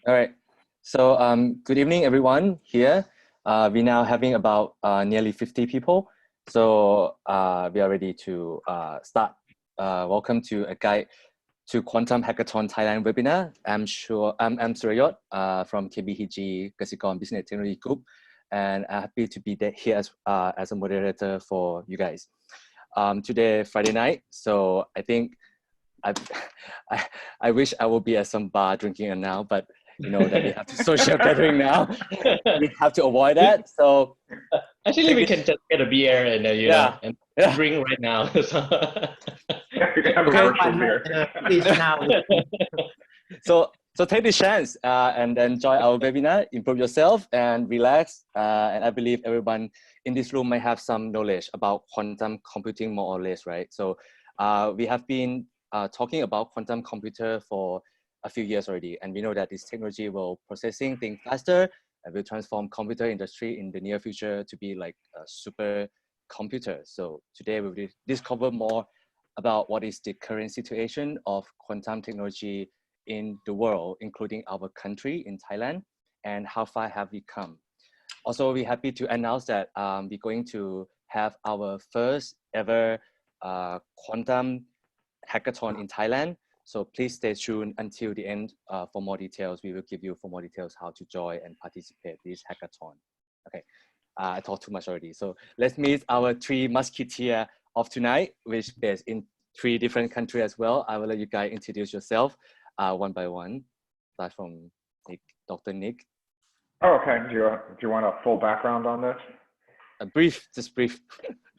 All right. So good evening, everyone here. We're now having about nearly 50 people. So we are ready to start. Welcome to a guide to Quantum Hackathon Thailand webinar. I'm Jirawat from KBTG KASIKORN Business-Technology Group, and I'm happy to be here as a moderator for you guys. Today, Friday night, so I think I wish I would be at some bar drinking now, but you know that we have to social gathering now. We have to avoid that. So actually, we can just get a beer and and drink right now. So take this chance and enjoy our webinar. Improve yourself and relax. And I believe everyone in this room might have some knowledge about quantum computing, more or less, right? So we have been talking about quantum computer for a few years already, and we know that this technology will processing things faster and will transform computer industry in the near future to be like a super computer. So today we will discover more about what is the current situation of quantum technology in the world, including our country in Thailand, and how far have we come. Also, we're happy to announce that we're going to have our first ever quantum hackathon in Thailand. So please stay tuned until the end for more details. We will give you for more details how to join and participate in this hackathon. Okay, I talked too much already. So let's meet our three musketeers of tonight, which is based in 3 different countries as well. I will let you guys introduce yourself one by one. Start from Nick, Dr. Nick. Oh, okay. Do you want a full background on this? Just brief.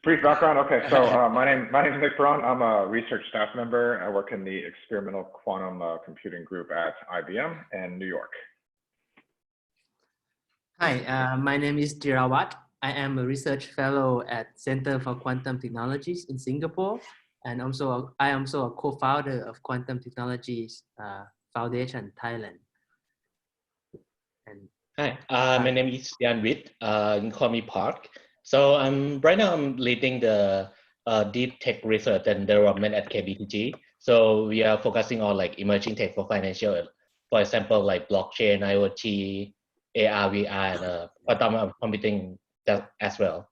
Brief background. Okay, so my name is T Bronn. I'm a research staff member. I work in the experimental quantum computing group at IBM in New York. Hi, my name is Jirawat. I am a research fellow at Center for Quantum Technologies in Singapore, and I am also a co-founder of Quantum Technologies Foundation Thailand. And hi, my name is Yarnvith. You can call me Park. So right now I'm leading the deep tech research and development at KBTG. So we are focusing on like emerging tech for financial, for example, like blockchain, IoT, AR, VR, and quantum computing as well.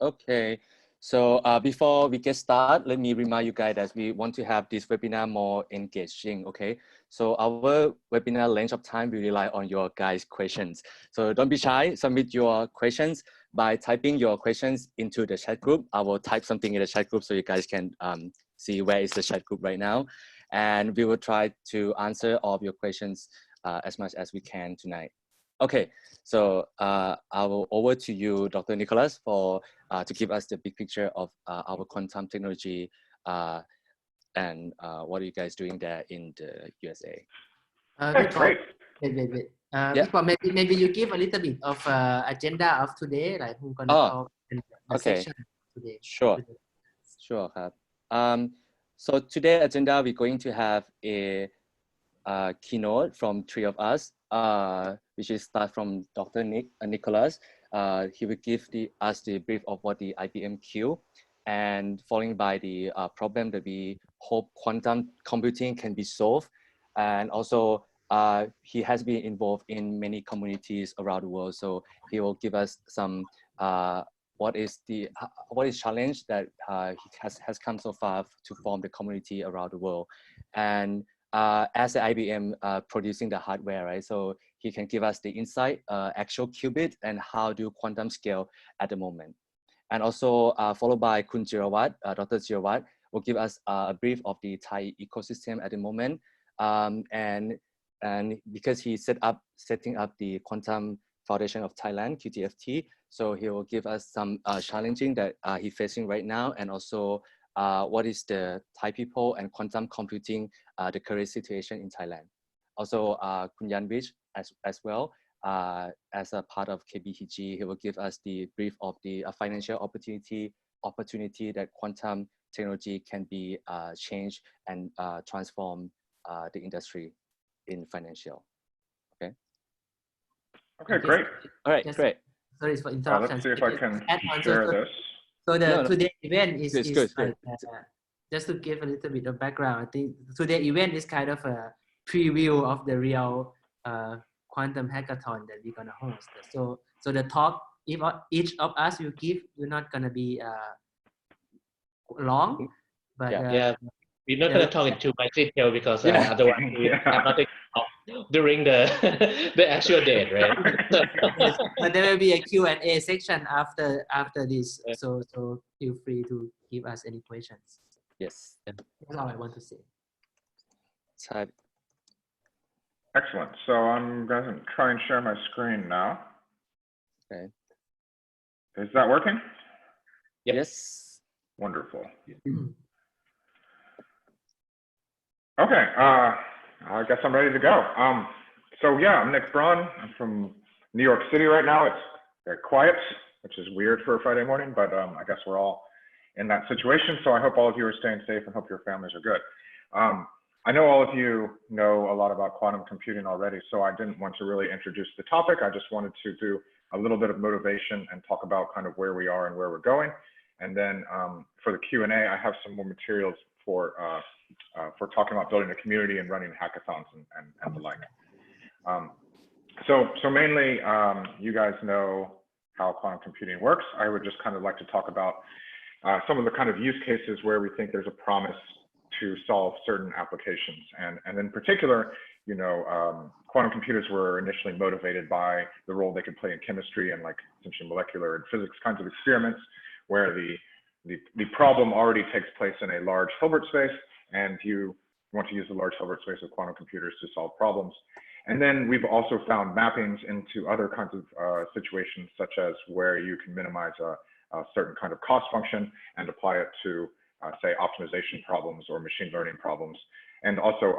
Okay, so before we get started, let me remind you guys that we want to have this webinar more engaging, okay? So our webinar length of time will rely on your guys' questions. So don't be shy, submit your questions by typing your questions into the chat group. I will type something in the chat group so you guys can see where is the chat group right now. And we will try to answer all of your questions as much as we can tonight. Okay, so I will over to you, Dr. Nicholas, for to give us the big picture of our quantum technology and what are you guys doing there in the USA? Great. Wait. Maybe you give a little bit of agenda of today, like who's gonna talk in the section today. Sure. So today agenda, we're going to have a keynote from 3 of us, which is start from Dr. Nicholas. He will give us the brief of what the IBM Q, and following by the problem that we hope quantum computing can be solved. And also he has been involved in many communities around the world. So he will give us some what is challenge that he has come so far to form the community around the world. And as the IBM producing the hardware, right? So he can give us the insight, actual qubit, and how do quantum scale at the moment. And also followed by Kun Jirawat, Dr. Jirawat will give us a brief of the Thai ecosystem at the moment. And because he's setting up the Quantum Foundation of Thailand, QTFT, so he will give us some challenging that he's facing right now, and also what is the Thai people and quantum computing, the current situation in Thailand. Also, Kun Yarnvith as well, as a part of KBTG, he will give us the brief of the financial opportunity that quantum technology can be changed and transform the industry in financial. Okay. Okay, great. All right, great. Sorry for interruption. Let's see if I can share this. So today's event is good. just to give a little bit of background. I think today's event is kind of preview of the real quantum hackathon that we're gonna host. So the talk, if each of us will give, we're not gonna be long, but yeah, we're not going to talk in too much detail because otherwise we have nothing to talk during the the actual date, right? yes, but there will be a Q&A section after this. So feel free to give us any questions. Yes. That's all I want to say. Excellent. So I'm going to try and share my screen now. Okay. Is that working? Yep. Yes. Wonderful. Okay. I guess I'm ready to go. So yeah, I'm Nick Bronn. I'm from New York City right now. It's very quiet, which is weird for a Friday morning, but I guess we're all in that situation. So I hope all of you are staying safe and hope your families are good. I know all of you know a lot about quantum computing already, so I didn't want to really introduce the topic. I just wanted to do a little bit of motivation and talk about kind of where we are and where we're going. And then for the Q&A, I have some more materials for talking about building a community and running hackathons and the like. So mainly, you guys know how quantum computing works. I would just kind of like to talk about some of the kind of use cases where we think there's a promise to solve certain applications. And in particular, you know, quantum computers were initially motivated by the role they could play in chemistry and like essentially molecular and physics kinds of experiments, where the problem already takes place in a large Hilbert space, and you want to use the large Hilbert space of quantum computers to solve problems. And then we've also found mappings into other kinds of situations, such as where you can minimize a certain kind of cost function and apply it to, say, optimization problems or machine learning problems. And also,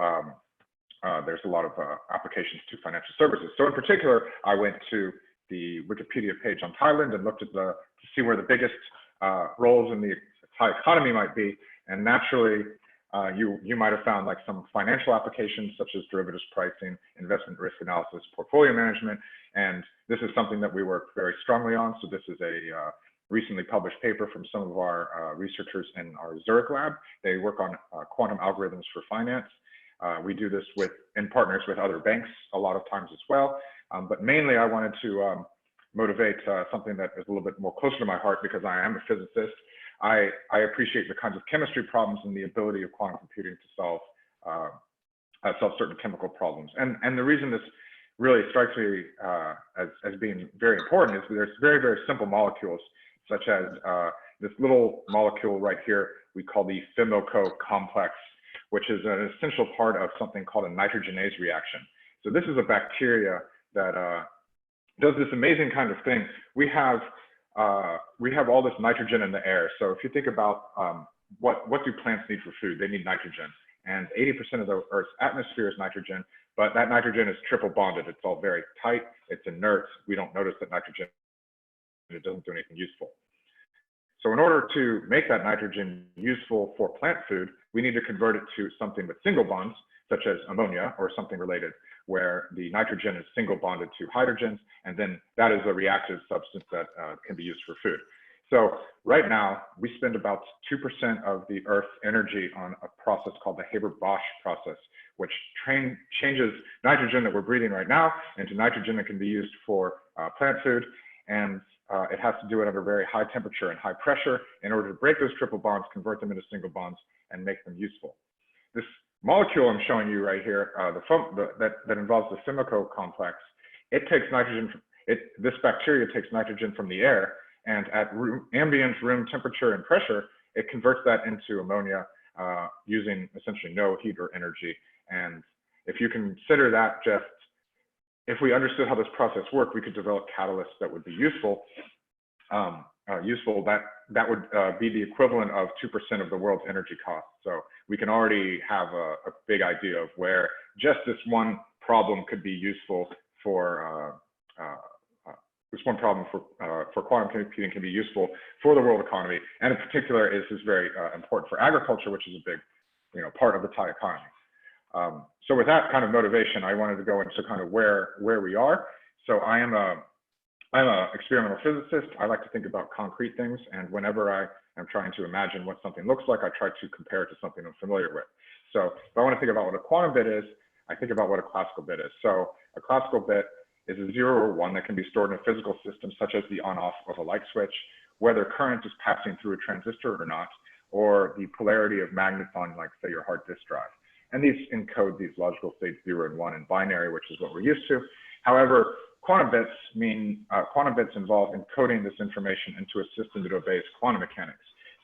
there's a lot of applications to financial services. So in particular, I went to the Wikipedia page on Thailand and looked at to see where the biggest roles in the Thai economy might be. And naturally, you might have found like some financial applications such as derivatives pricing, investment risk analysis, portfolio management. And this is something that we work very strongly on. So this is a recently published paper from some of our researchers in our Zurich lab. They work on quantum algorithms for finance. We do this in partners with other banks a lot of times as well. But mainly I wanted to motivate something that is a little bit more closer to my heart because I am a physicist. I appreciate the kinds of chemistry problems and the ability of quantum computing to solve certain chemical problems. And the reason this really strikes me as being very important is that there's very, very simple molecules, such as this little molecule right here we call the FeMoCo complex, which is an essential part of something called a nitrogenase reaction. So this is a bacteria that does this amazing kind of thing. We have all this nitrogen in the air. So if you think about what do plants need for food, they need nitrogen. And 80% of the Earth's atmosphere is nitrogen, but that nitrogen is triple bonded. It's all very tight, it's inert. We don't notice that nitrogen, it doesn't do anything useful. So in order to make that nitrogen useful for plant food, we need to convert it to something with single bonds, such as ammonia or something related, where the nitrogen is single bonded to hydrogens, and then that is a reactive substance that can be used for food. So right now, we spend about 2% of the Earth's energy on a process called the Haber-Bosch process, which changes nitrogen that we're breathing right now into nitrogen that can be used for plant food. And it has to do it under very high temperature and high pressure in order to break those triple bonds, convert them into single bonds, and make them useful. This molecule I'm showing you right here, that involves the FeMoCo complex, it takes nitrogen, this bacteria takes nitrogen from the air, and at ambient room temperature and pressure, it converts that into ammonia using essentially no heat or energy. And if you consider that just, if we understood how this process worked, we could develop catalysts that would be useful. That would be the equivalent of 2% of the world's energy costs. So we can already have a big idea of where just this one problem could be useful for quantum computing can be useful for the world economy. And in particular, this is very important for agriculture, which is a big, part of the Thai economy. So with that kind of motivation, I wanted to go into kind of where we are. So I'm an experimental physicist. I like to think about concrete things, and whenever I am trying to imagine what something looks like, I try to compare it to something I'm familiar with. So if I want to think about what a quantum bit is, I think about what a classical bit is. So a classical bit is a 0 or 1 that can be stored in a physical system, such as the on-off of a light switch, whether current is passing through a transistor or not, or the polarity of magnets on, like, say, your hard disk drive. And these encode these logical states 0 and 1 in binary, which is what we're used to. However, quantum bits involve encoding this information into a system that obeys quantum mechanics.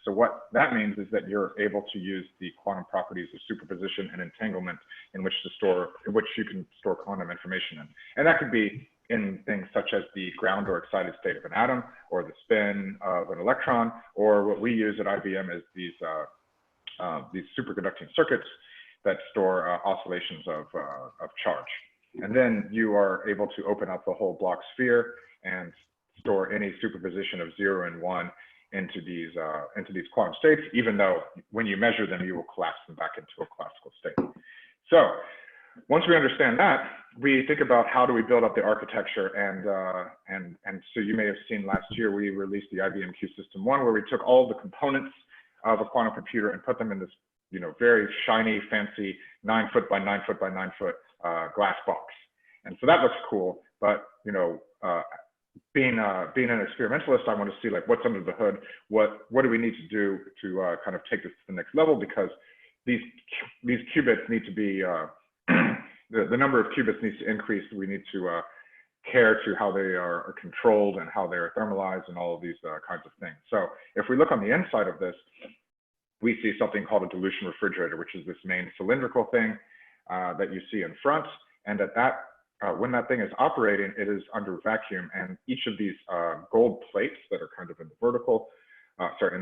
So what that means is that you're able to use the quantum properties of superposition and entanglement in which you can store quantum information in. And that could be in things such as the ground or excited state of an atom, or the spin of an electron, or what we use at IBM is these superconducting circuits that store oscillations of charge. And then you are able to open up the whole block sphere and store any superposition of 0 and 1 into these quantum states, even though when you measure them, you will collapse them back into a classical state. So once we understand that, we think about how do we build up the architecture, and so you may have seen last year we released the IBM Q System 1, where we took all the components of a quantum computer and put them in this, you know, very shiny, fancy 9 foot by 9 foot by 9 foot glass box. And so that looks cool, but you know, being an experimentalist, I want to see like what's under the hood, what do we need to do to kind of take this to the next level, because these qubits need to be the number of qubits needs to increase. We need to care to how they are controlled and how they are thermalized and all of these kinds of things. So if we look on the inside of this, we see something called a dilution refrigerator, which is this main cylindrical thing that you see in front. And at that, when that thing is operating, it is under vacuum, and each of these gold plates that are kind of in the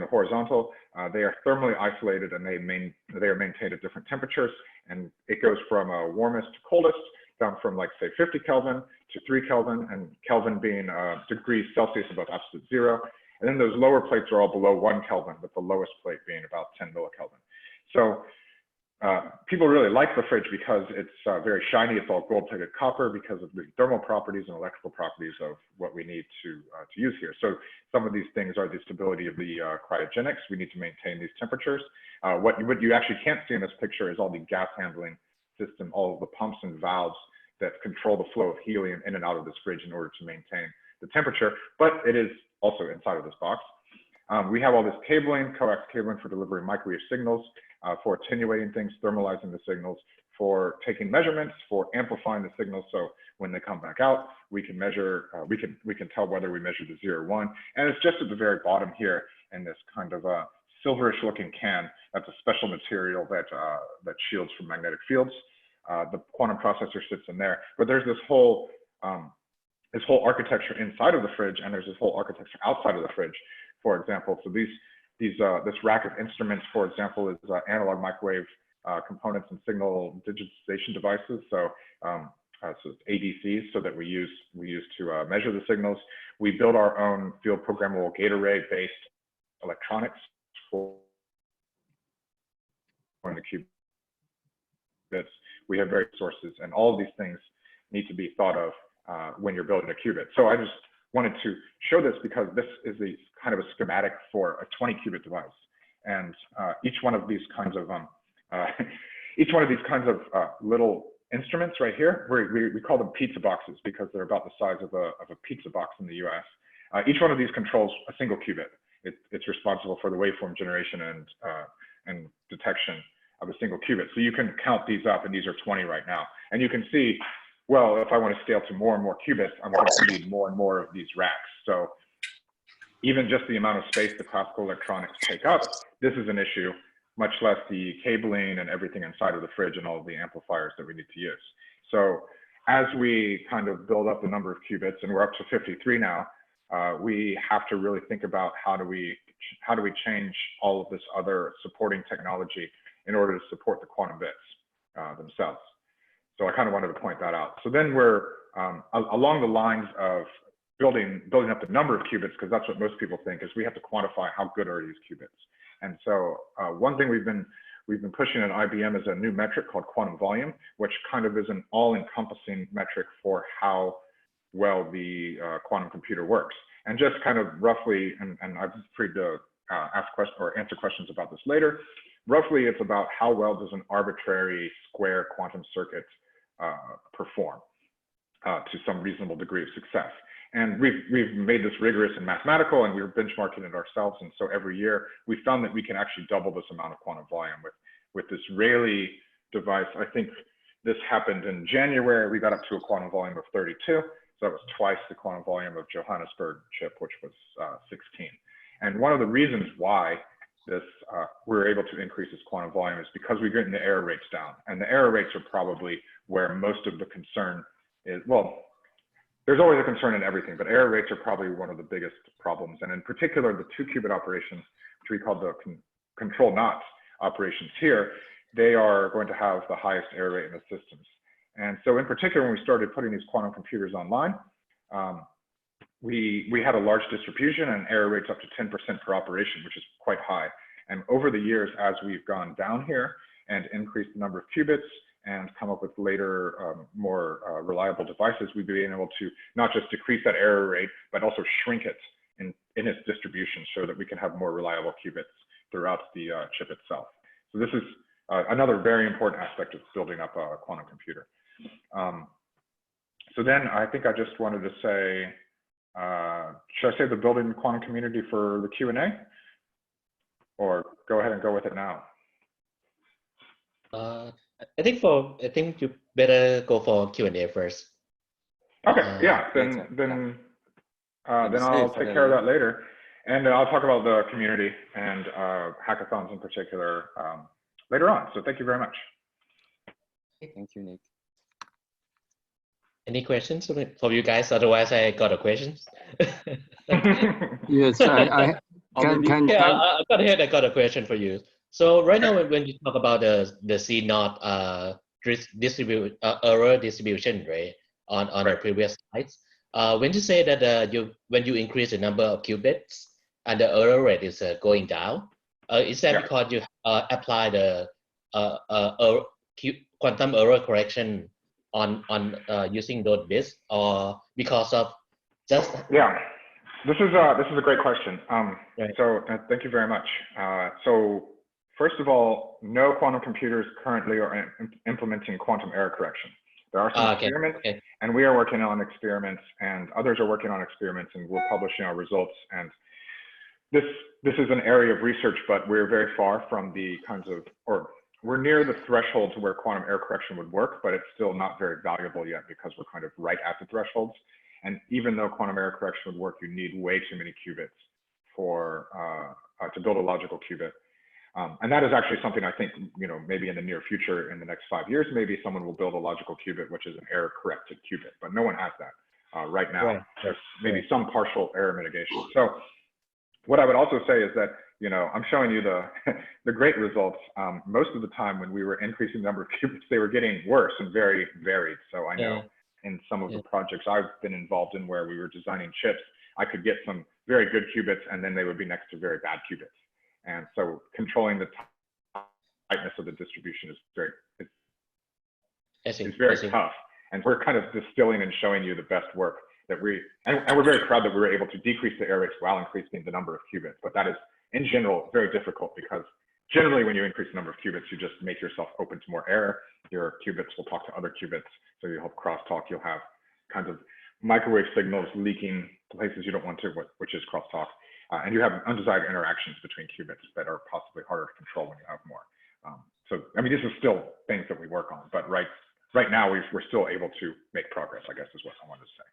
horizontal, they are thermally isolated, and they are maintained at different temperatures, and it goes from warmest to coldest, down from like say 50 Kelvin to 3 Kelvin, and Kelvin being degrees Celsius above absolute 0. And then those lower plates are all below 1 Kelvin, with the lowest plate being about 10 millikelvin. So people really like the fridge because it's very shiny. It's all gold-plated copper because of the thermal properties and electrical properties of what we need to use here. So some of these things are the stability of the cryogenics. We need to maintain these temperatures. What you actually can't see in this picture is all the gas handling system, all of the pumps and valves that control the flow of helium in and out of this fridge in order to maintain the temperature, but it is also inside of this box. We have all this cabling, coax cabling for delivering microwave signals, for attenuating things, thermalizing the signals, for taking measurements, for amplifying the signals. So when they come back out, we can measure, we can tell whether we measured the 0 or 1. And it's just at the very bottom here in this kind of silverish looking can. That's a special material that shields from magnetic fields. The quantum processor sits in there, but there's this whole architecture inside of the fridge, and there's this whole architecture outside of the fridge. For example, so this rack of instruments, for example, is analog microwave components and signal digitization devices. So, so ADCs, so that we use to measure the signals. We build our own field programmable gate array based electronics for the qubits. We have various sources, and all of these things need to be thought of when you're building a qubit. So I just wanted to show this because this is a kind of a schematic for a 20 qubit device, and each one of these kinds of little instruments right here, we call them pizza boxes because they're about the size of a pizza box in the US. Each one of these controls a single qubit. It's responsible for the waveform generation and detection of a single qubit. So you can count these up, and these are 20 right now. And you can see, well, if I want to scale to more and more qubits, I'm going to need more and more of these racks. So even just the amount of space the classical electronics take up, this is an issue, much less the cabling and everything inside of the fridge and all of the amplifiers that we need to use. So as we kind of build up the number of qubits, and we're up to 53 now, we have to really think about how do we change all of this other supporting technology in order to support the quantum bits themselves. So I kind of wanted to point that out. So then we're along the lines of building up the number of qubits, because that's what most people think is we have to quantify how good are these qubits. And so one thing we've been pushing at IBM is a new metric called quantum volume, which kind of is an all-encompassing metric for how well the quantum computer works. And just kind of roughly, and I'm free to ask questions or answer questions about this later. Roughly, it's about how well does an arbitrary square quantum circuit perform to some reasonable degree of success. And we've made this rigorous and mathematical, and we're benchmarking it ourselves. And so every year we found that we can actually double this amount of quantum volume with this Rayleigh device. I think this happened in January. We got up to a quantum volume of 32. So that was twice the quantum volume of Johannesburg chip, which was 16. And one of the reasons why we're able to increase this quantum volume is because we've gotten the error rates down. And the error rates are probably where most of the concern is. Well, there's always a concern in everything, but error rates are probably one of the biggest problems. And in particular, the 2-qubit operations, which we call the control knots operations here, they are going to have the highest error rate in the systems. And so in particular, when we started putting these quantum computers online, we had a large distribution and error rates up to 10% per operation, which is quite high. And over the years, as we've gone down here and increased the number of qubits and come up with later more reliable devices, we've been able to not just decrease that error rate, but also shrink it in its distribution so that we can have more reliable qubits throughout the chip itself. So this is another very important aspect of building up a quantum computer. So then I think I just wanted to say, should I say the building the quantum community for the Q&A? Or go ahead and go with it now? I think you better go for Q&A first. Okay, yeah, then I'll take care of that later. And I'll talk about the community and hackathons in particular later on. So thank you very much. Thank you, Nick. Any questions for you guys? Otherwise, I got a question. Yes, I got a question for you. So right now, when you talk about the C naught error distribution, right, on the previous slides, when you say that when you increase the number of qubits and the error rate is going down, is that because you apply the quantum error correction on using those bits, or because of just? Yeah, this is a great question. Right. So thank you very much. So first of all, no quantum computers currently are implementing quantum error correction. There are some experiments, and we are working on experiments, and others are working on experiments, and we're publishing our results. And this is an area of research, but we're very far from the kinds of, or we're near the threshold to where quantum error correction would work, but it's still not very valuable yet because we're kind of right at the thresholds. And even though quantum error correction would work, you need way too many qubits for to build a logical qubit. And that is actually something I think, maybe in the near future, in the next 5 years, maybe someone will build a logical qubit, which is an error corrected qubit, but no one has that right now. Right. There's maybe some partial error mitigation. So what I would also say is that, I'm showing you the great results. Most of the time when we were increasing the number of qubits, they were getting worse and very varied. So I know in some of the projects I've been involved in where we were designing chips, I could get some very good qubits and then they would be next to very bad qubits. And so controlling the tightness of the distribution is very tough. And we're kind of distilling and showing you the best work that and we're very proud that we were able to decrease the error rates while increasing the number of qubits. But that is, in general, very difficult because generally when you increase the number of qubits, you just make yourself open to more error. Your qubits will talk to other qubits. So you'll have crosstalk. You'll have kinds of microwave signals leaking places you don't want to, which is crosstalk. And you have undesired interactions between qubits that are possibly harder to control when you have more. So, I mean, this is still things that we work on, but right now we're still able to make progress, I guess is what I wanted to say.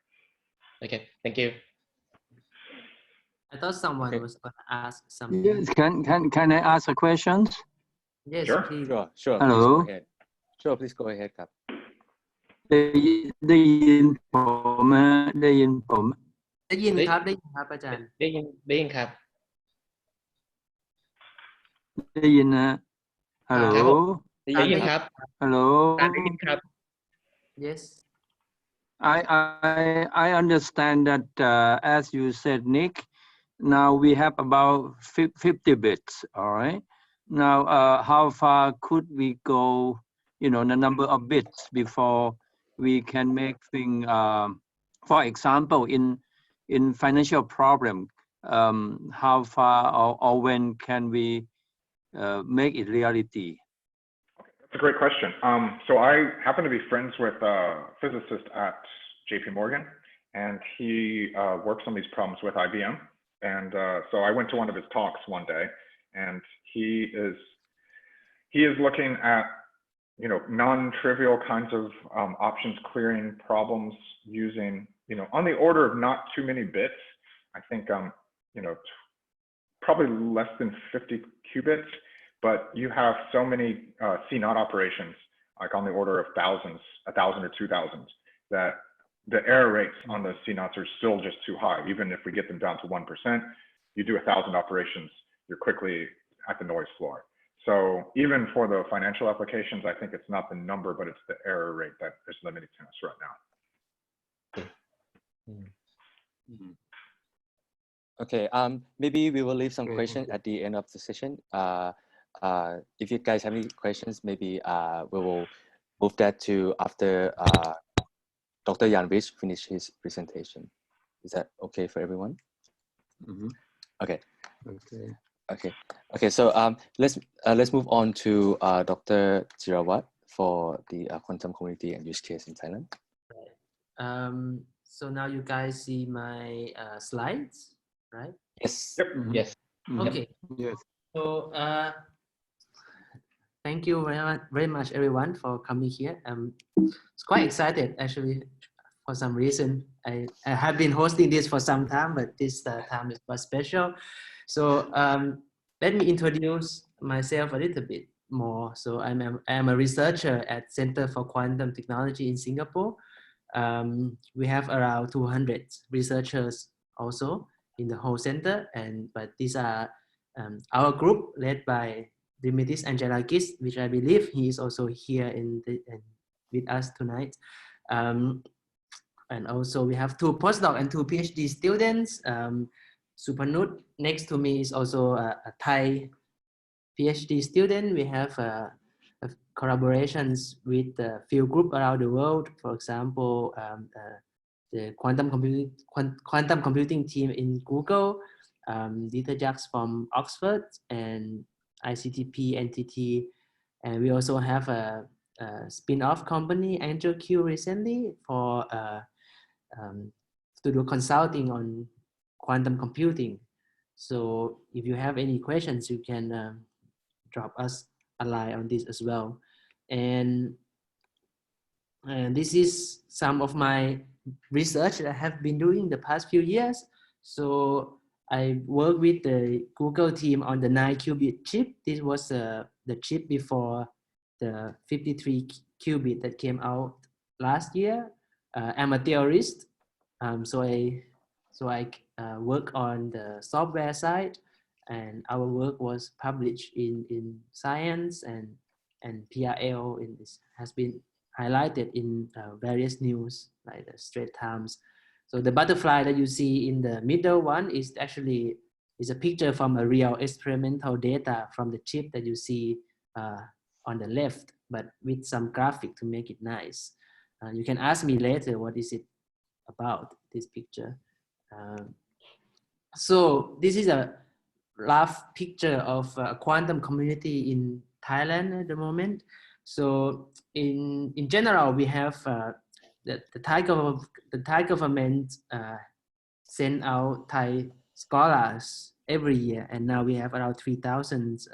Okay, thank you. I thought someone was going to ask something. Yes, can I ask a question? Yes, Sure. please. Sure. Hello. Please go ahead. Sure, please go ahead, ครับ ได้ยินผมได้ยินครับอาจารย์ ได้ยินครับ ได้ยินนะฮัลโหล ได้ยินครับ ฮัลโหล ได้ยินครับ Yes. I understand that as you said, Nick, now we have about 50 bits, all right? Now, how far could we go, the number of bits before we can make things, for example, in financial problem, how far or when can we make it reality? a great question. So I happen to be friends with a physicist at JP Morgan, and he works on these problems with IBM. And so I went to one of his talks one day, and he is looking at, you know, non-trivial kinds of options clearing problems using, you know, on the order of not too many bits. I think, you know, probably less than 50 qubits, but you have so many C0 operations, like on the order of thousands, 1,000 or 2,000, that the error rates on those C0s are still just too high. Even if we get them down to 1%, you do 1,000 operations, you're quickly at the noise floor. So even for the financial applications, I think it's not the number, but it's the error rate that is limiting to us right now. Okay, maybe we will leave some questions at the end of the session. If you guys have any questions, maybe we will move that to after Dr. Yarnvith finish his presentation. Is that okay for everyone? Okay. Okay. So let's move on to Dr. Jirawat for the quantum community and use case in Thailand. So now you guys see my slides, right? Yes. Yep. Yes. Okay. Yes. So thank you very much, everyone, for coming here. It's quite excited, actually, for some reason. I have been hosting this for some time, but this time is quite special. So let me introduce myself a little bit more. So I'm a researcher at Center for Quantum Technology in Singapore. We have around 200 researchers also in the whole center, but these are our group led by Dimitris Angelakis, which I believe he is also here with us tonight. And also we have 2 postdoc and 2 PhD students. Supanut next to me is also a Thai PhD student. We have collaborations with a few groups around the world. For example, the quantum computing team in Google, Dieter Jacks from Oxford, and ICTP NTT. And we also have a spin-off company, Angel Q, recently for to do consulting on quantum computing. So if you have any questions, you can drop us a line on this as well. And this is some of my research that I have been doing the past few years. So I worked with the Google team on the 9-qubit chip. This was the chip before the 53 qubit that came out last year. I'm a theorist, so I work on the software side, and our work was published in Science and PRL. Has been highlighted in various news like the Straits Times. So the butterfly that you see in the middle one is actually a picture from a real experimental data from the chip that you see on the left, but with some graphic to make it nice. You can ask me later what is it about, this picture. So this is a rough picture of a quantum community in Thailand at the moment. So in general, we have the Thai government send out Thai scholars every year, and now we have around 3,000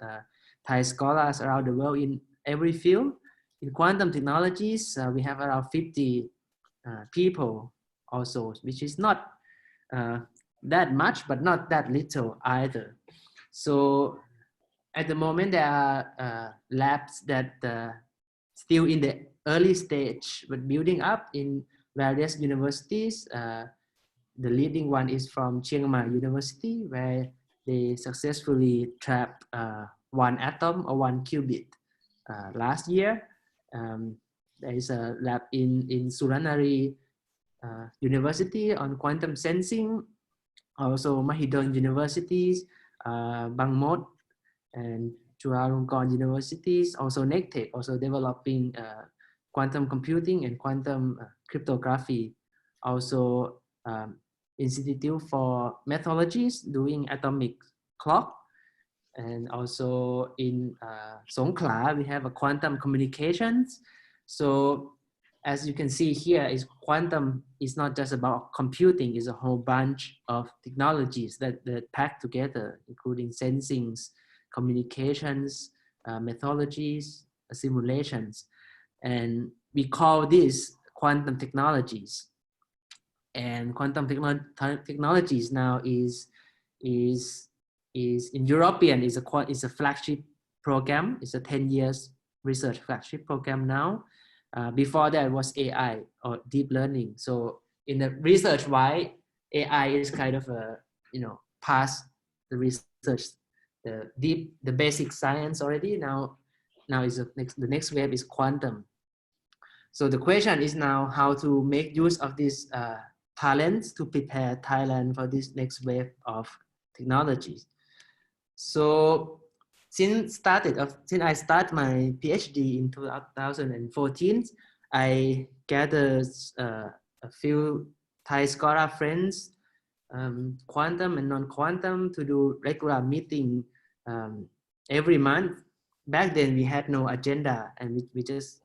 Thai scholars around the world in every field. In quantum technologies, we have around 50 people also, which is not that much, but not that little either. So at the moment, there are labs that still in the early stage, but building up in various universities. The leading one is from Chiang Mai University, where they successfully trapped 1 atom or 1 qubit last year. There is a lab in Suranari University on quantum sensing. Also Mahidol Universities, Bangmot and Chulalongkorn Universities, also NECTEC, also developing quantum computing and quantum cryptography. Also Institute for Methodologies doing atomic clock. And also in Songkhla, we have a quantum communications. So as you can see here, is quantum is not just about computing, it's a whole bunch of technologies that pack together, including sensings, communications, methodologies, simulations. And we call this quantum technologies. And quantum technologies now is in European is a flagship program. It's a 10 years research flagship program now. Before that was AI or deep learning. So in the research wide, AI is kind of a, past the research, the basic science already. Now is the next wave is quantum. So the question is now how to make use of these talents to prepare Thailand for this next wave of technologies. So since I started my PhD in 2014, I gathered a few Thai scholar friends, quantum and non-quantum, to do regular meeting every month. Back then we had no agenda, and we just,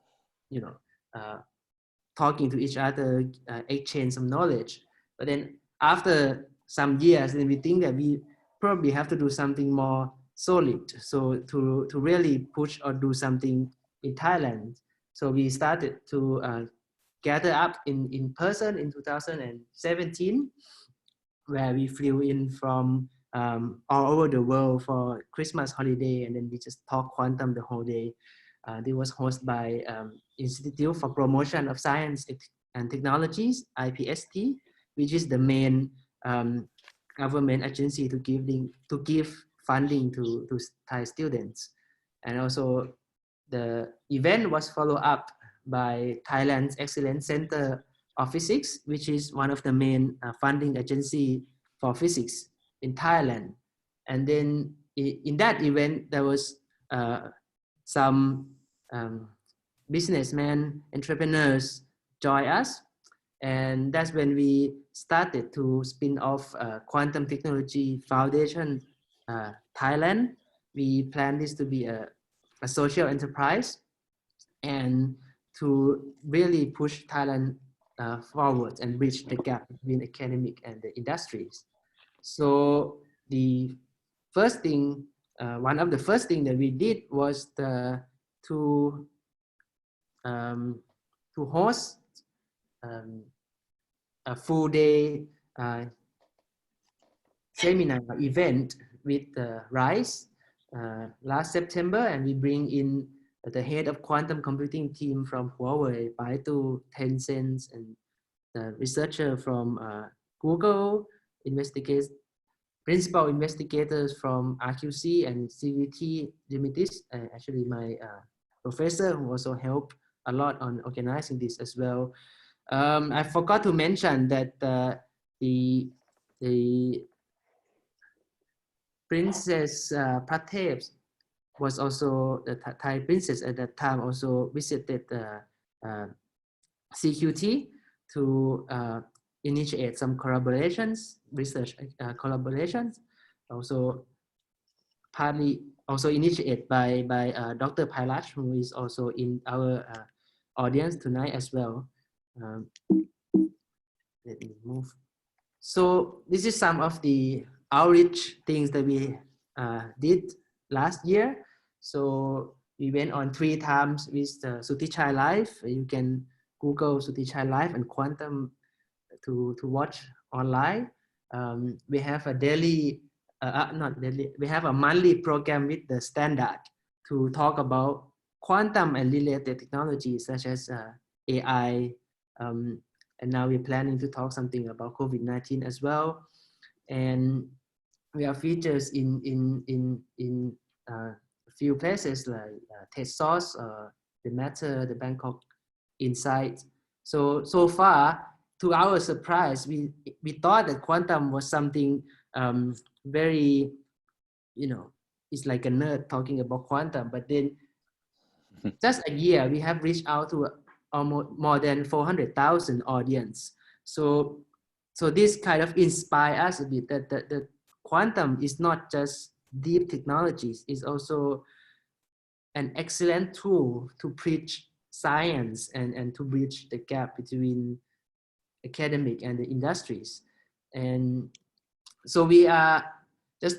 talking to each other, exchange some knowledge. But then after some years, then we think that we probably have to do something more solid. So to really push or do something in Thailand. So we started to gather up in person in 2017, where we flew in from all over the world for Christmas holiday, and then we just talk quantum the whole day. It was hosted by Institute for Promotion of Science and Technologies, IPST, which is the main government agency to give funding to Thai students. And also the event was followed up by Thailand's Excellence Center of Physics, which is one of the main funding agency for physics in Thailand. And then in that event, there was some businessmen, entrepreneurs join us. And that's when we started to spin off Quantum Technology Foundation Thailand. We plan this to be a social enterprise and to really push Thailand forward and bridge the gap between academic and the industries. So the first thing, one of the first thing that we did was to host a full day seminar event with RISE last September, and we bring in the head of quantum computing team from Huawei, Baidu, Tencent, and the researcher from Google, principal investigators from RQC and CVT Limited, actually my professor who also helped a lot on organizing this as well. I forgot to mention that the Princess Pratep was also the Thai princess at that time, also visited CQT to initiate some collaborations, research collaborations, also partly also initiated by Dr. Pailach, who is also in our audience tonight as well. Let me move. So this is some of the outreach things that we did last year. So we went on 3 times with Sutichai Live. You can Google Sutichai Live and Quantum to watch online. We have a daily, not daily, we have a monthly program with the Standard to talk about quantum and related technologies such as AI. And now we're planning to talk something about COVID-19 as well. And we have features in a few places like TEDxSource, The Matter, the Bangkok Insight. So far, to our surprise, we thought that quantum was something very, it's like a nerd talking about quantum. But then just a year, we have reached out to almost more than 400,000 audience. So this kind of inspire us a bit that the quantum is not just deep technologies is also an excellent tool to preach science and to bridge the gap between academic and the industries. And so we are just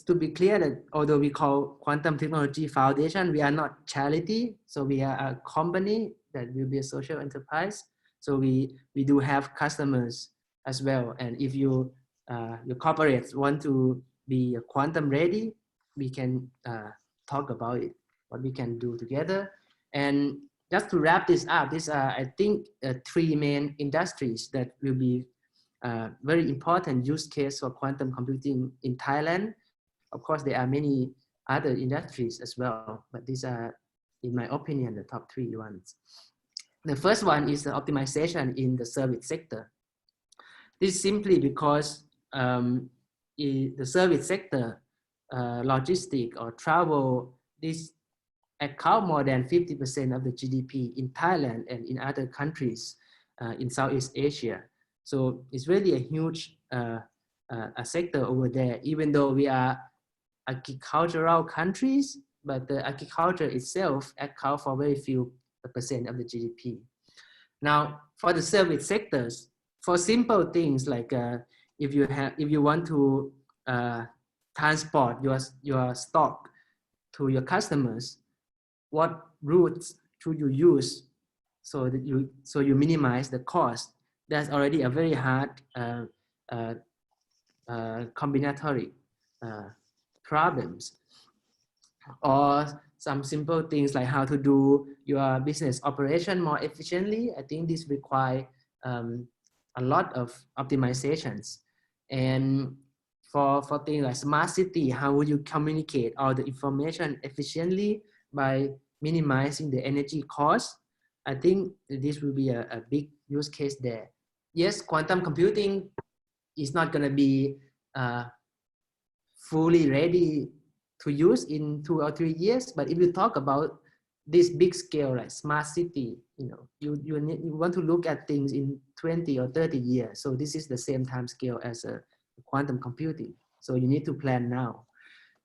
to be clear that although we call Quantum Technology Foundation, we are not charity. So we are a company that will be a social enterprise. So we do have customers as well. And if you your corporates want to be quantum ready, we can talk about it, what we can do together. And just to wrap this up, these are, I think, 3 main industries that will be very important use case for quantum computing in Thailand. Of course, there are many other industries as well, but these are, in my opinion, the top 3 ones. The first one is the optimization in the service sector. This is simply because in the service sector, logistic or travel, this account more than 50% of the GDP in Thailand and in other countries in Southeast Asia. So it's really a huge a sector over there, even though we are agricultural countries, but the agriculture itself accounts for very few percent of the GDP. Now, for the service sectors, for simple things like if you want to transport your stock to your customers, what routes should you use so that you minimize the cost? That's already a very hard combinatory problems. Or some simple things like how to do your business operation more efficiently. I think this requires a lot of optimizations. And for things like smart city, how would you communicate all the information efficiently by minimizing the energy cost? I think this will be a big use case there. Yes, quantum computing is not going to be fully ready to use in 2 or 3 years, but if you talk about this big scale, like smart city, you want to look at things in 20 or 30 years. So this is the same time scale as quantum computing. So you need to plan now.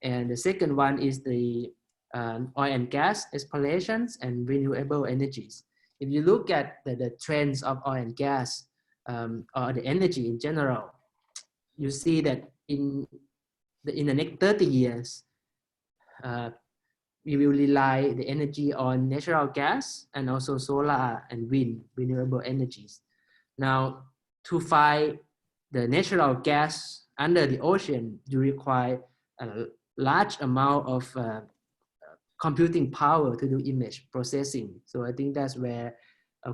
And the second one is the oil and gas explorations and renewable energies. If you look at the trends of oil and gas or the energy in general, you see that in the next 30 years, we will rely the energy on natural gas and also solar and wind, renewable energies. Now, to find the natural gas under the ocean, you require a large amount of computing power to do image processing. So I think that's where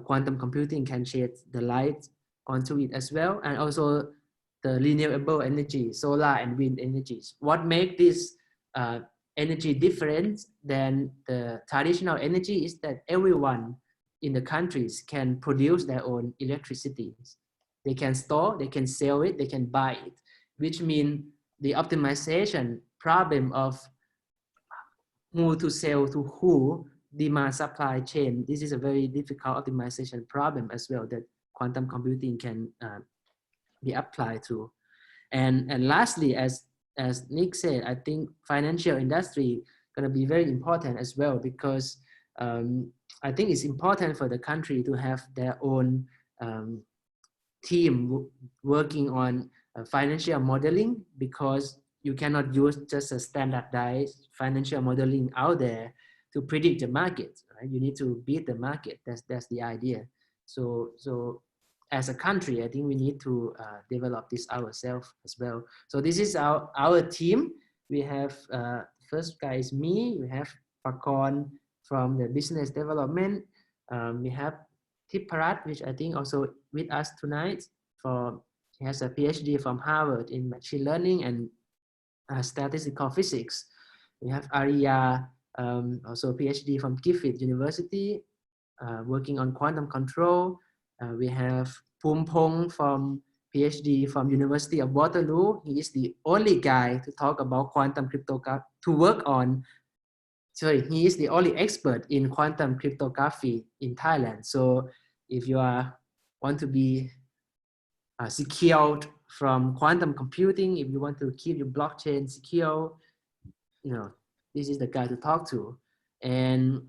quantum computing can shed the light onto it as well. And also the renewable energy, solar and wind energies. What makes this energy different than the traditional energy is that everyone in the countries can produce their own electricity. They can store, they can sell it, they can buy it, which means the optimization problem of who to sell to who, demand supply chain, this is a very difficult optimization problem as well that quantum computing can be applied to. And lastly, as Nick said, I think financial industry going to be very important as well, because I think it's important for the country to have their own team working on financial modeling, because you cannot use just a standardized financial modeling out there to predict the market, right? You need to beat the market. That's the idea. So as a country, I think we need to develop this ourselves as well. So this is our team. We have first guy is me. We have Pakon from the business development. We have T Bronn, which I think also with us tonight. He has a PhD from Harvard in machine learning and statistical physics. We have Arya, also PhD from Griffith University, working on quantum control. We have Pong from PhD from University of Waterloo. He is the only guy to talk about quantum cryptography, he is the only expert in quantum cryptography in Thailand. So if you want to be secured from quantum computing, if you want to keep your blockchain secure, this is the guy to talk to. And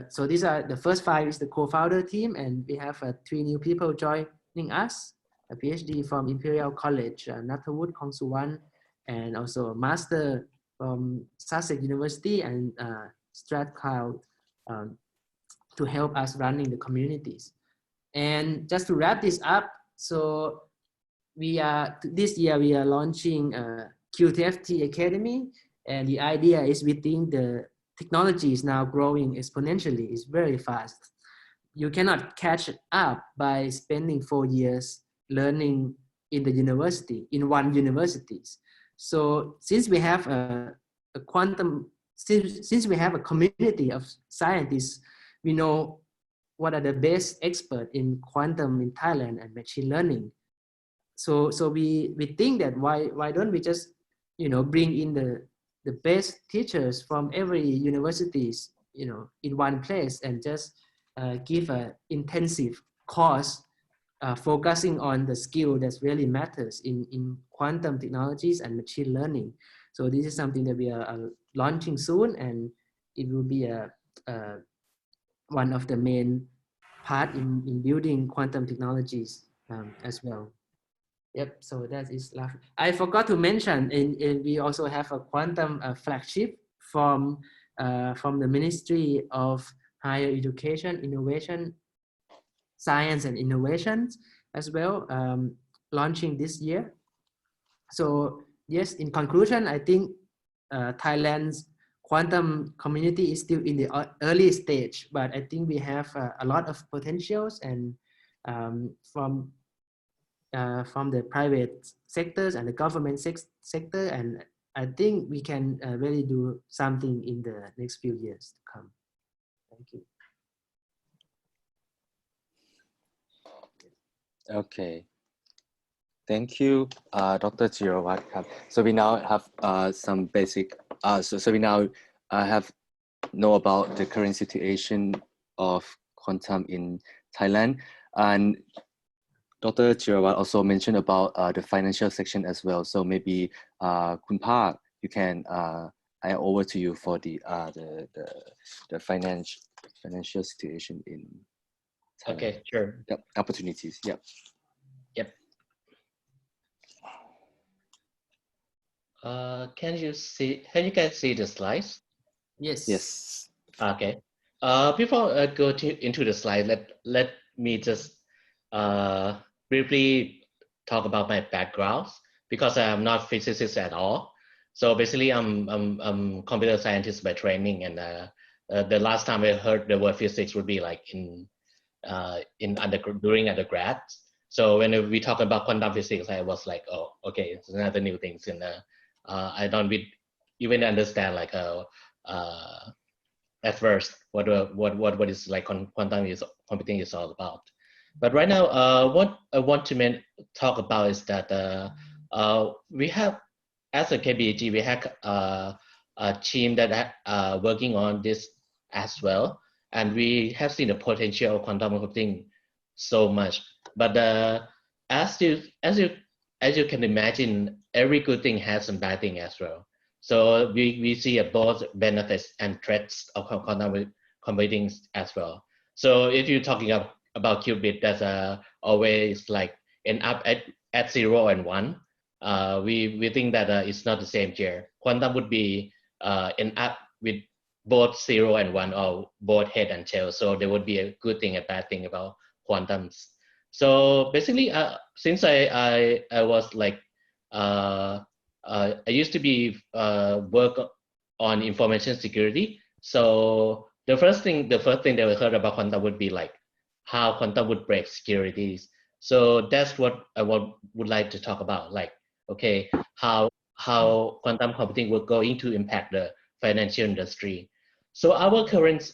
so these are the first 5 is the co-founder team, and we have 3 new people joining us, a PhD from Imperial College, Nathawood Kongsuwan, and also a master from Sussex University and Strathclyde to help us running the communities. And just to wrap this up, so this year we are launching QTFT Academy, and the idea is we think the technology is now growing exponentially. It's very fast. You cannot catch up by spending 4 years learning in the university, in one university. So since we have since we have a community of scientists, we know what are the best experts in quantum in Thailand and machine learning. So we think that why don't we just bring in the best teachers from every universities in one place and just give an intensive course focusing on the skill that really matters in quantum technologies and machine learning. So this is something that we are launching soon, and it will be one of the main part in building quantum technologies as well. Yep, so that is last. I forgot to mention, we also have a quantum flagship from the Ministry of Higher Education, Innovation, Science and Innovations as well, launching this year. So yes, in conclusion, I think Thailand's quantum community is still in the early stage, but I think we have a lot of potentials, and from the private sectors and the government sector, and I think we can really do something in the next few years to come. Thank you. Okay. Thank you, Dr. Jirawat. So we now have some basic, so we now know about the current situation of quantum in Thailand. And Dr. Jirawat also mentioned about the financial section as well. So maybe Khun Park, you can, I over to you for the financial situation in Thailand. Okay, sure. Yep, opportunities, yep. Yep. Can you guys see the slides? Yes. Yes. Okay. Before I go into the slide, let me just briefly talk about my background, because I am not physicist at all. So basically, I'm computer scientist by training, and the last time I heard the word physics would be like during undergrad. So when we talk about quantum physics, I was like, oh, okay, it's another new things, and I don't even understand like at first what is like quantum computing is all about. But right now, what I want to talk about is that we have, as a KBTG, we have a team that working on this as well, and we have seen the potential of quantum computing so much. But as you can imagine, every good thing has some bad thing as well. So we see both benefits and threats of quantum computing as well. So if you're talking about qubit, that's always like end up at 0 and 1. We think that it's not the same here. Quantum would be end up with both 0 and 1, or both head and tail. So there would be a good thing and bad thing about quantums. So basically, since I was like I used to be work on information security. So the first thing that I heard about quantum would be like how quantum would break securities. So that's what I would like to talk about. Like, okay, how quantum computing will going to impact the financial industry. So our current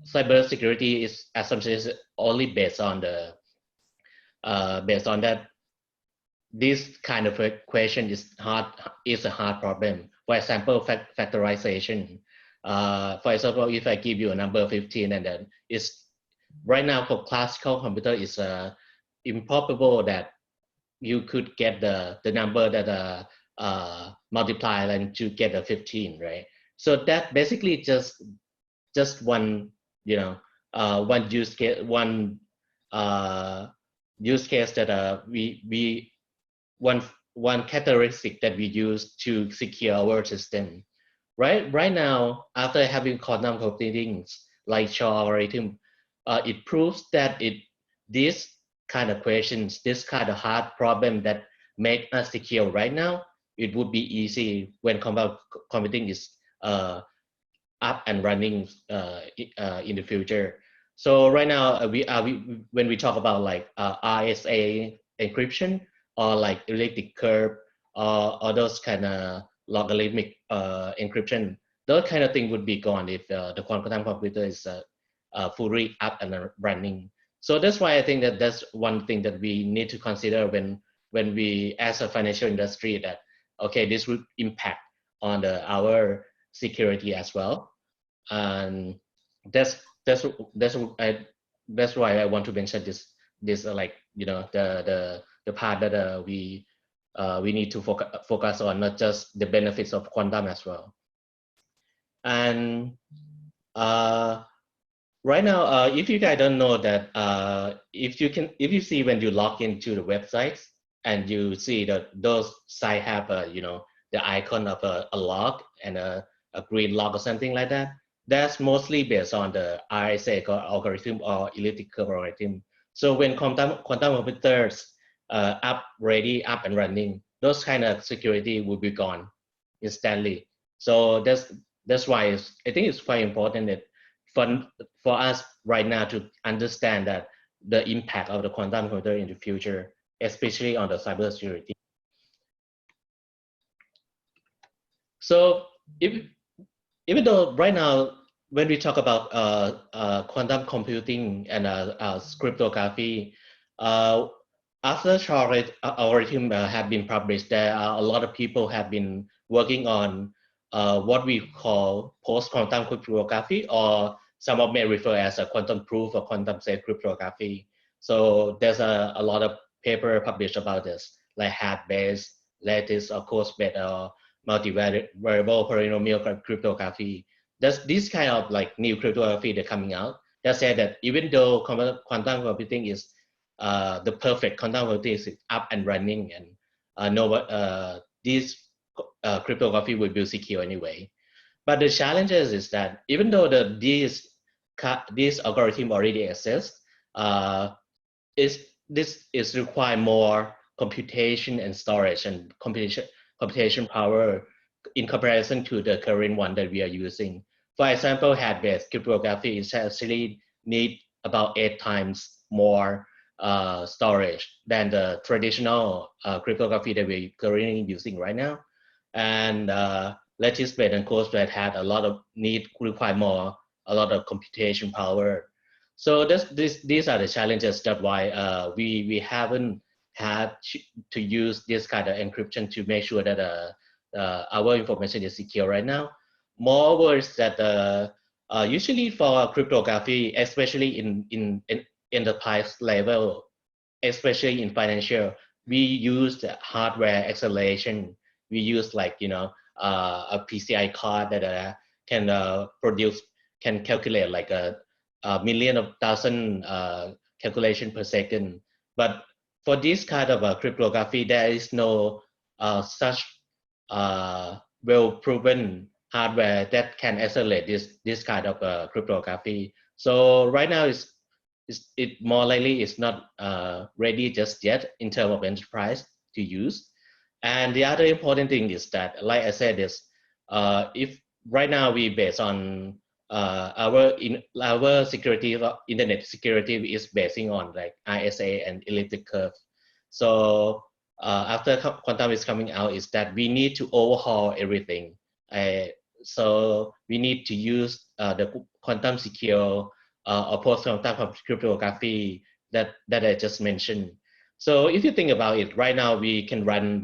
cybersecurity assumption is only based on that. This kind of a question is a hard problem. For example, factorization. For example, if I give you a number 15, and then it's right now for classical computer, it's improbable that you could get the number that multiply and to get a 15, right? So that basically just one, you know, one use case, use case that one characteristic that we use to secure our system. Right now, after having quantum computing like Shor algorithm, it proves that this kind of questions, this kind of hard problem that make us secure right now, it would be easy when quantum computing is up and running in the future. So right now, when we talk about like RSA encryption or like elliptic curve or those kind of logarithmic encryption, those kind of thing would be gone if the quantum computer is fully up and running. So that's why I think that that's one thing that we need to consider when we, as a financial industry, that okay, this would impact on our security as well, and that's why I want to mention this like, you know, the part that we need to focus on, not just the benefits of quantum as well. And right now, if you guys don't know that, if you see when you log into the websites and you see that those sites have you know, the icon of a log and a green log or something like that, that's mostly based on the RSA algorithm or elliptic curve algorithm. So when quantum computers up and running, those kind of security will be gone instantly. So that's why I think it's quite important that for us right now to understand that the impact of the quantum computer in the future, especially on the cybersecurity. So even though right now, when we talk about quantum computing and cryptography, after Shor algorithm have been published, there are a lot of people have been working on what we call post-quantum cryptography, or some of may refer as a quantum proof or quantum safe cryptography. So there's a lot of paper published about this, like hash-based, lattice or coarse-based or multivariable polynomial cryptography. There's this kind of like new cryptography that coming out that say that even though quantum computing is the perfect quantum computing is up and running, and this cryptography will be secure anyway. But the challenges is that even though this algorithm already exists, this is require more computation and storage and computation power in comparison to the current one that we are using. For example, hash-based cryptography is actually need about 8 times more storage than the traditional cryptography that we're currently using right now. And lattice-based and coarse-based had a lot of require a lot of computation power. So these are the challenges. That's why we haven't had to use this kind of encryption to make sure that our information is secure right now. Moreover, is that usually for cryptography, especially in enterprise level, especially in financial, we use the hardware acceleration. We use, like, you know, a PCI card that can calculate like a million of thousand calculation per second. But for this kind of cryptography, there is no such well-proven hardware that can accelerate this kind of cryptography. So right now, it more likely is not ready just yet in terms of enterprise to use. And the other important thing is that, like I said, is if right now we based on our security, internet security is basing on like RSA and elliptic curve. So after quantum is coming out, is that we need to overhaul everything. So we need to use the quantum secure or post-quantum cryptography that I just mentioned. So if you think about it, right now we can run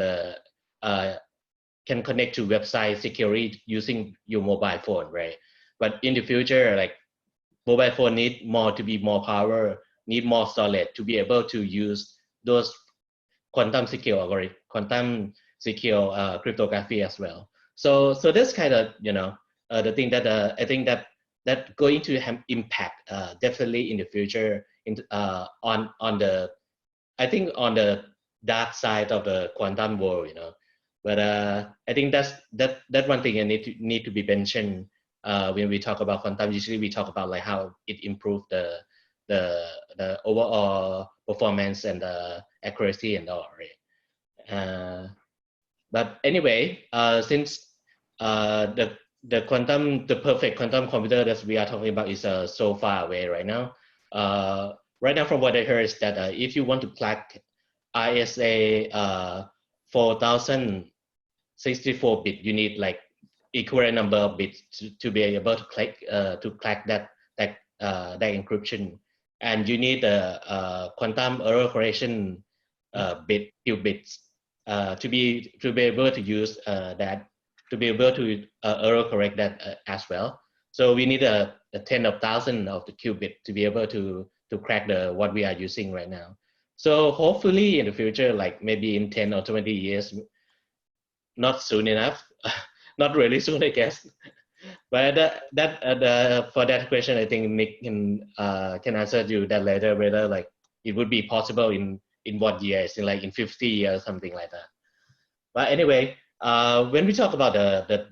can connect to website security using your mobile phone, right? But in the future, like, mobile phone need to be more power, need more storage to be able to use those quantum secure algorithm, quantum secure cryptography as well. So that's kind of the thing that I think that going to have impact definitely in the future on the I think on the dark side of the quantum world, But I think that one thing I need to be mentioned when we talk about quantum. Usually we talk about like how it improved the overall performance and the accuracy and all, right? But anyway, since the perfect quantum computer that we are talking about is so far away right now. Right now, from what I heard, is that if you want to crack ISA 4064 bit, you need like equivalent number of bits to be able to crack that encryption, and you need a quantum error correction few bits to be able to use that, to be able to error correct that as well. So we need a 10 of 1,000 of the qubit to be able to crack what we are using right now. So hopefully in the future, like maybe in 10 or 20 years, not soon enough, not really soon, I guess. But for that question, I think Nick can answer you that later, whether like it would be possible in what years, in 50 years, something like that. But anyway, when we talk about the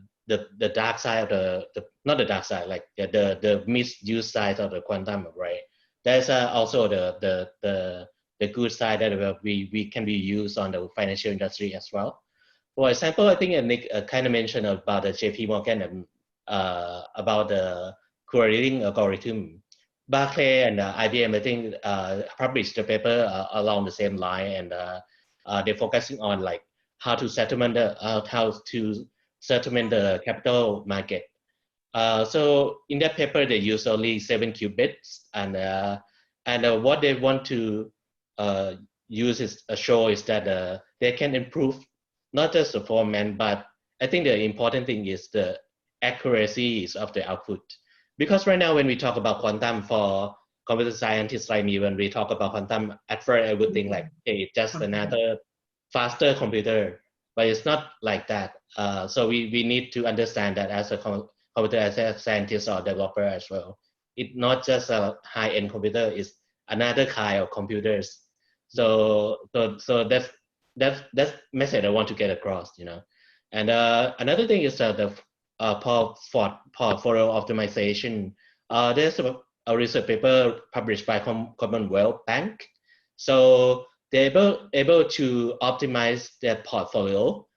dark side of not the dark side, like the misuse side of the quantum, right? There's also the good side that we can be used on the financial industry as well. For example, I think Nick kind of mentioned about the JP Morgan and about the querying algorithm. Barclay and IBM, I think, published a paper along the same line, and they're focusing on like how to settlement the capital market. So in that paper, they use only 7 qubits, and what they want to use is show is that they can improve not just the format, but I think the important thing is the accuracies of the output. Because right now when we talk about quantum, for computer scientists like me, when we talk about quantum, at first I would think like, hey, it's just another faster computer, but it's not like that. So we need to understand that as a computer scientist or developer as well. It's not just a high-end computer, it's another kind of computers. So that's message I want to get across, And another thing is the portfolio optimization. There's a research paper published by Commonwealth Bank. So they're able to optimize their portfolio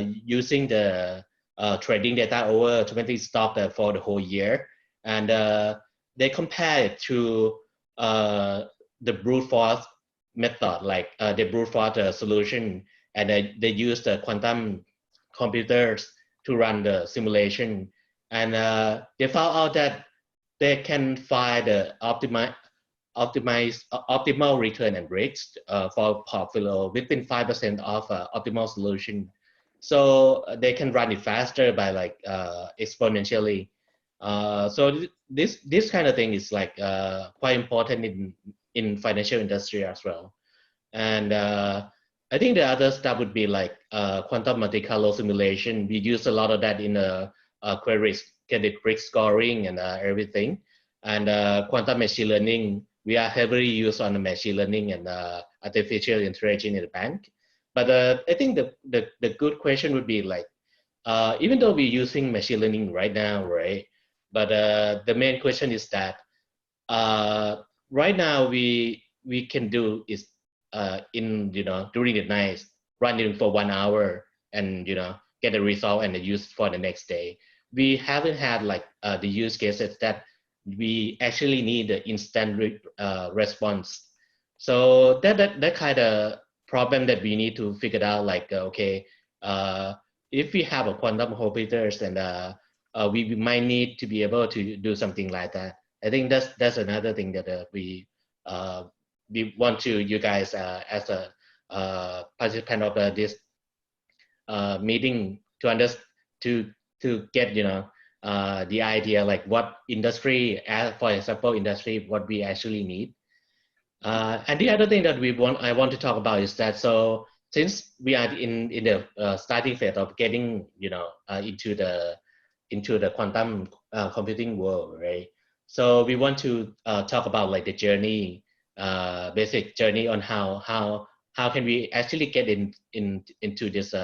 using the trading data over 20 stocks for the whole year. And they compare it to the brute force method, like the brute force solution, and they use the quantum computers to run the simulation, and they found out that they can find the optimal return and rates for portfolio within 5% of optimal solution. So they can run it faster by like exponentially. So this kind of thing is like quite important in financial industry as well. And I think the other stuff would be like quantum Monte Carlo simulation. We use a lot of that in credit risk scoring and everything. And quantum machine learning, we are heavily used on the machine learning and artificial intelligence in the bank. But I think the good question would be like, even though we're using machine learning right now, right? But the main question is that right now we can do is during the night, running for 1 hour and get a result and use for the next day. We haven't had like the use cases that we actually need the instant response. So that kind of problem that we need to figure out, like okay, if we have a quantum computers, and we might need to be able to do something like that. I think that's another thing that we want to, you guys as a participant of this meeting, to get the idea, like what industry, for example industry, what we actually need. And the other thing that I want to talk about is that, so since we are in the starting phase of getting into the quantum computing world, right? So we want to talk about like the journey, basic journey on how can we actually get into this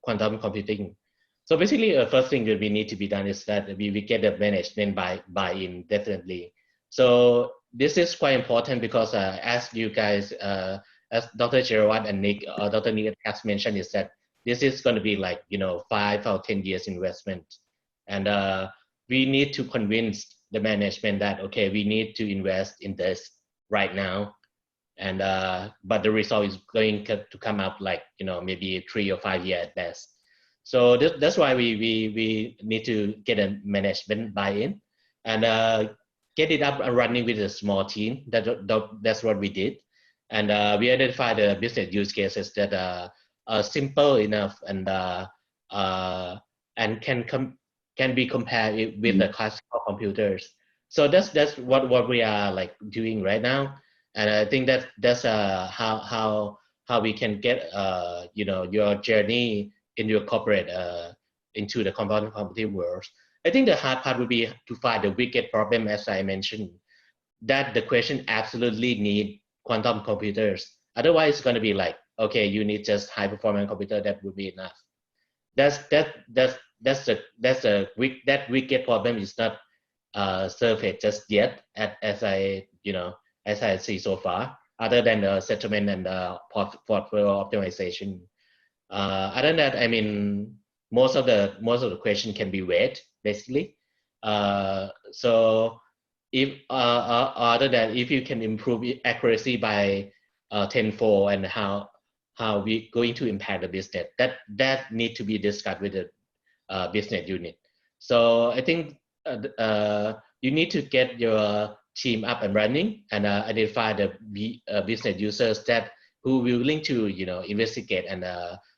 quantum computing. So basically, the first thing that we need to be done is that we get the management buy-in, definitely. So this is quite important because as you guys, as Dr. Jirawat and Nick, Dr. Nick has mentioned, is that this is going to be like 5 or 10 years investment, and we need to convince the management that okay, we need to invest in this right now, and but the result is going to come up like maybe 3 or 5 years at best. So that's why we need to get a management buy-in and get it up and running with a small team. That's what we did, and we identified the business use cases that are simple enough and can be compared with the classical computers. So that's what we are like doing right now, and I think that's how we can get your journey in your corporate into the quantum computing world. I think the hard part would be to find the wicked problem, as I mentioned, that the question absolutely need quantum computers. Otherwise, it's going to be like, okay, you need just high performance computer, that would be enough. That wicked problem is not surfaced just yet, as I see so far, other than the settlement and the portfolio optimization. Other than that, I mean, most of the question can be weight, basically. So if other than if you can improve accuracy by tenfold, and how we going to impact the business, that need to be discussed with the business unit. So I think you need to get your team up and running and identify the business users that who will willing to investigate and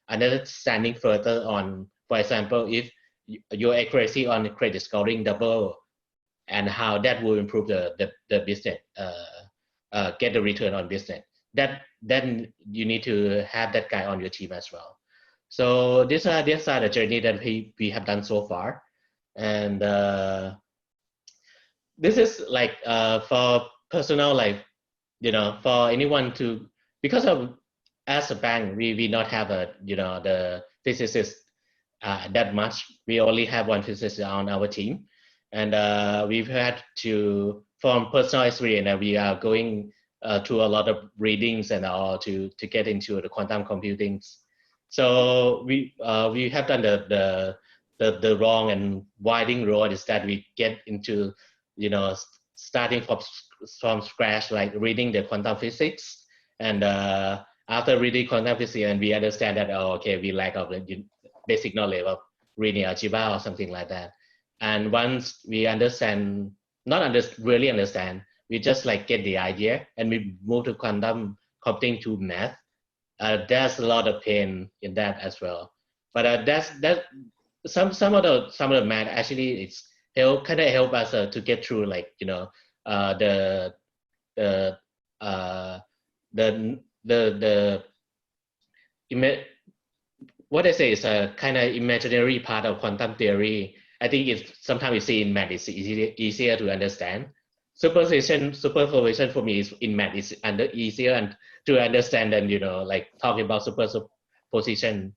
understanding further on, for example, if your accuracy on credit scoring double, and how that will improve the business, get the return on business. Then you need to have that guy on your team as well. So these are the journey that we have done so far, and this is like for personal, like for anyone to, because of as a bank we not have the physicist that much. We only have one physicist on our team, and we've had to, from personal experience, and we are going through a lot of readings and all to get into the quantum computing. So we have done the wrong and winding road, is that we get into starting from scratch, like reading the quantum physics, and after reading quantum physics, and we understand that we lack of the basic knowledge of reading algebra or something like that. And once we understand, really understand, we just like get the idea, and we move to quantum computing to math. There's a lot of pain in that as well, but some of the math actually it's kind of help us to get through, like what I say is a kind of imaginary part of quantum theory. I think it's sometimes we see in math it's easier to understand. Superposition for me is in math is easier and to understand than like talking about superposition.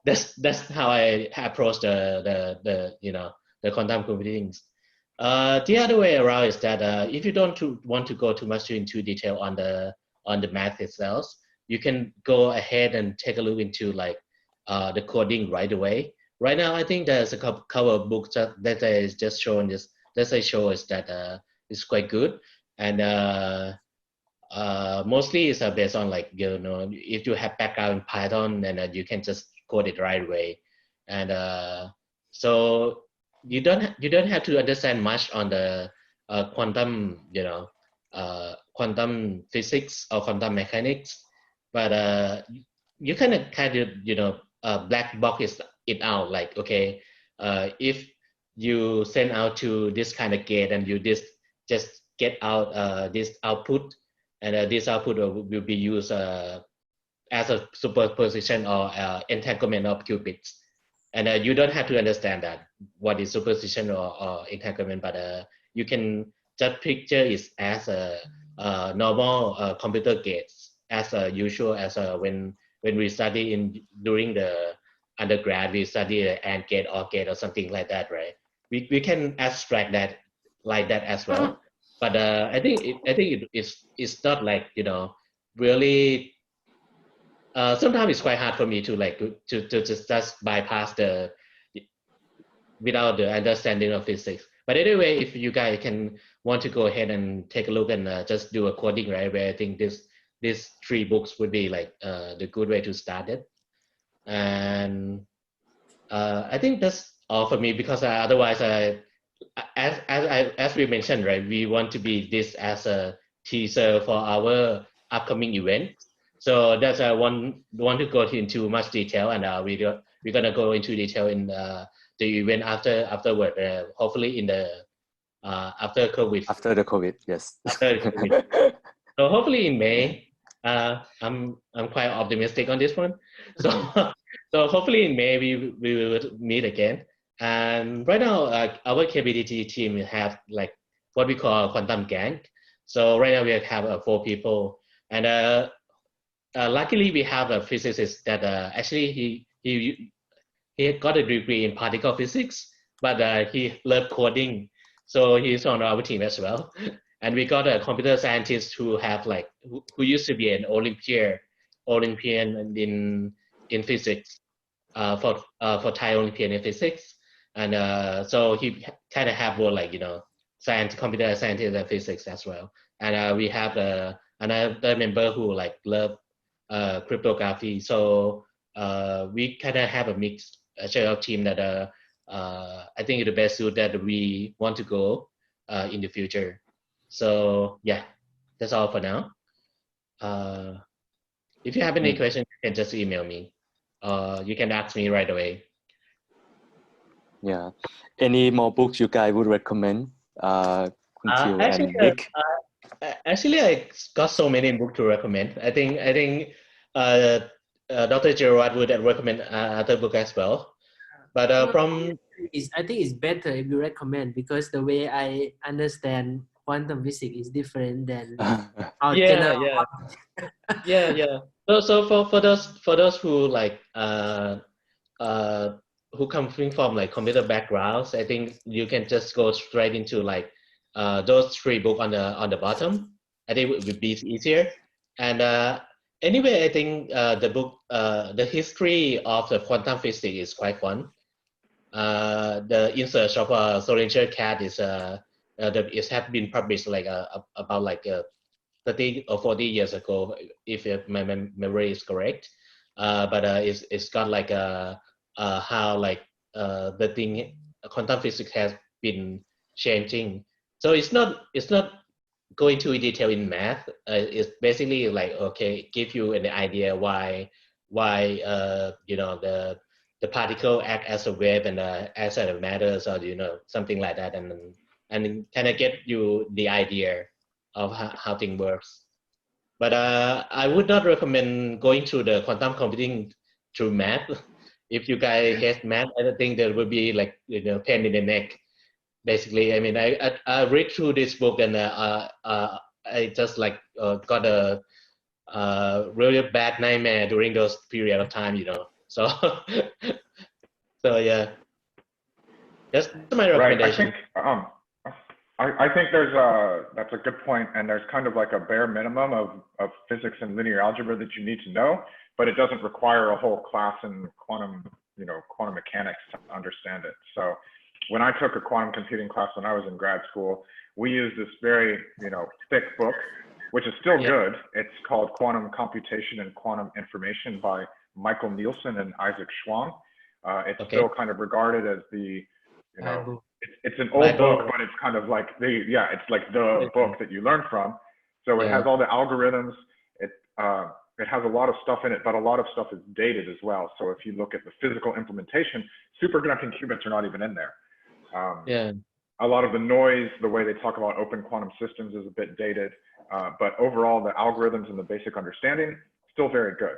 That's how I approach the quantum computing. The other way around is that if you don't want to go too much into detail on the math itself, you can go ahead and take a look into like the coding right away. Right now, I think there's a couple of books that is just showing this. That I show is that it's quite good, and mostly it's based on like if you have background in Python, then you can just code it right away, and so you don't have to understand much on the quantum quantum physics or quantum mechanics, but you kind of black box it out, like okay, if you send out to this kind of gate and you just get out this output, and this output will be used as a superposition or entanglement of qubits. And you don't have to understand that what is superposition or entanglement, but you can just picture it as a normal computer gates, as usual as when we study during the undergrad, we study an AND gate or gate or something like that, right? We can abstract that like that as well. But I think it's not like, you know, really. Sometimes it's quite hard for me to like to just bypass without the understanding of physics. But anyway, if you guys want to go ahead and take a look and just do a coding, right? Where I think these 3 books would be like the good way to start it. And I think that's all for me, because otherwise, as we mentioned, right, we want to be this as a teaser for our upcoming event. So that's I want to go into much detail, and we're gonna go into detail in the event afterward. Hopefully in the after COVID. After the COVID, yes. After COVID. So hopefully in May. I'm quite optimistic on this one. So so hopefully in May we will meet again. And right now our KBTG team have like what we call a quantum gang. So right now we have 4 people, and luckily we have a physicist that actually he got a degree in particle physics, but he loved coding, so he's on our team as well. And we got a computer scientist who have like who used to be an Olympian in physics for Thai Olympian in physics, and so he kind of have more like, you know, computer scientist and physics as well. And we have another member who like love cryptography. So we kind of have a mixed team that I think is the best suit that we want to go in the future. So yeah, that's all for now. If you have any questions, you can just email me. You can ask me right away. Yeah. Any more books you guys would recommend? Kuntil and Nick? Actually, I got so many books to recommend. I think Dr. Jirawat would recommend other book as well. But I think it's better if you recommend, because the way I understand quantum physics is different than our general. Yeah. So for those who like who coming from like computer backgrounds, I think you can just go straight into like those 3 books on the bottom. I think it would be easier. And anyway, I think the book, the history of the quantum physics is quite fun. The In Search of a Schrödinger cat is it has been published like about like 30 or 40 years ago, if my memory is correct. But it's got like how like the thing quantum physics has been changing. So it's not going too detail in math. It's basically like, okay, give you an idea why you know, the particle act as a wave and as a matters, or you know, something like that, and kind of get you the idea of how things works. But I would not recommend going through the quantum computing through math. If you guys hate math, I don't think there will be like, you know, pain in the neck. Basically, I mean, I read through this book, and I just like got a really bad nightmare during those period of time, you know. So so yeah, that's my recommendation. Right. I think that's a good point, and there's kind of like a bare minimum of physics and linear algebra that you need to know, but it doesn't require a whole class in quantum mechanics to understand it. So when I took a quantum computing class when I was in grad school, we used this very, you know, thick book, which is still good. It's called Quantum Computation and Quantum Information by Michael Nielsen and Isaac Schwann. It's still kind of regarded as the, you know, it's an old book, but it's kind of like it's like the book that you learn from. So it has all the algorithms. It has a lot of stuff in it, but a lot of stuff is dated as well. So if you look at the physical implementation, superconducting qubits are not even in there. A lot of the noise, the way they talk about open quantum systems, is a bit dated, but overall the algorithms and the basic understanding still very good.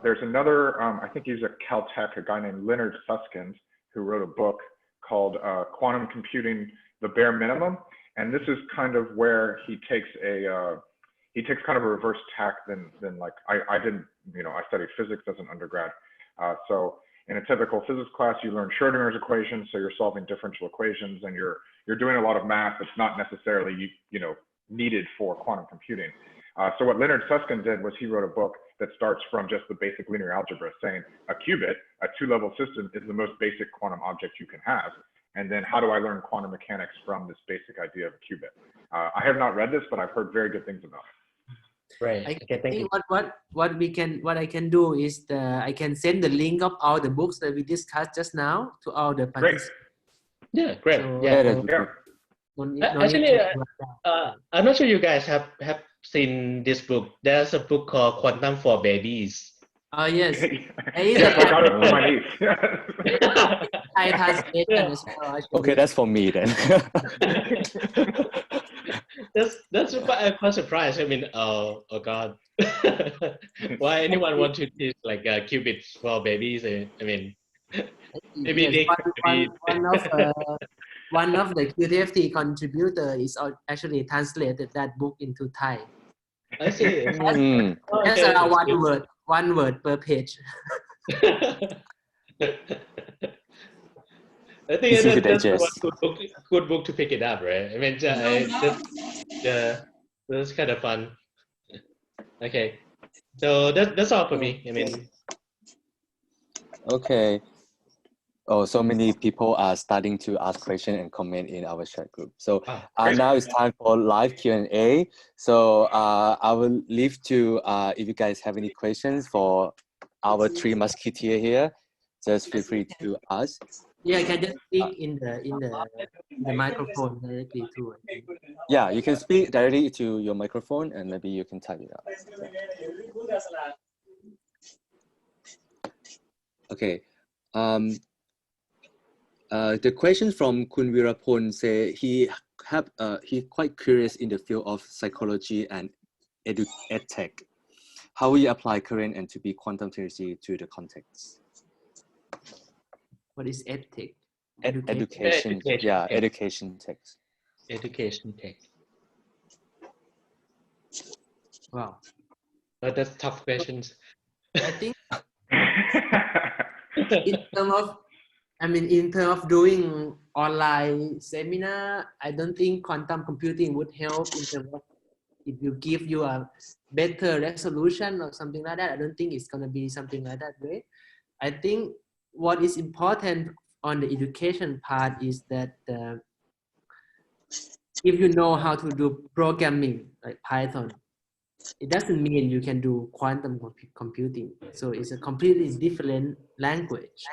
There's another, I think he's at Caltech, a guy named Leonard Susskind, who wrote a book called Quantum Computing, the Bare Minimum. And this is kind of where he takes kind of a reverse tack than like, I didn't, I studied physics as an undergrad. So in a typical physics class, you learn Schrodinger's equations. So you're solving differential equations and you're doing a lot of math that's not necessarily, needed for quantum computing. So what Leonard Susskind did was he wrote a book that starts from just the basic linear algebra, saying a qubit, a two-level system, is the most basic quantum object you can have. And then how do I learn quantum mechanics from this basic idea of a qubit? I have not read this, but I've heard very good things about it. Right. I think what I can do is I can send the link of all the books that we discussed just now to all the participants. Yeah, great. So, yeah. Actually, I'm not sure you guys have seen this book. There's a book called Quantum for Babies. Oh yes, yes, I got it for my niece. I translation as well. Okay, that's for me then. That's I'm quite surprised. I mean, oh God, why anyone want to teach like qubits for babies? I mean, maybe yes, they could be one of the QTFT contributor is actually translated that book into Thai. I see. That's one word per page. I think that's one good book to pick it up, right? I mean, that's kind of fun. Okay, so that's all for me. I mean, okay. Oh, so many people are starting to ask questions and comment in our chat group. So now it's time for live Q&A. So I will leave to, if you guys have any questions for our three musketeers here, just feel free to ask. Yeah, I can just speak in the microphone directly too. Yeah, you can speak directly to your microphone and maybe you can type it out. Okay. The question from Kun Virapon say he quite curious in the field of psychology and edtech. How will you apply current and to be quantum technology to the context? What is edtech? Education. Yeah, education tech. Education tech. Wow. But that's tough questions. I think in terms of doing online seminar, I don't think quantum computing would help in terms of if you give you a better resolution or something like that. I don't think it's going to be something like that, right? I think what is important on the education part is that if you know how to do programming like Python, it doesn't mean you can do quantum computing. So it's a completely different language.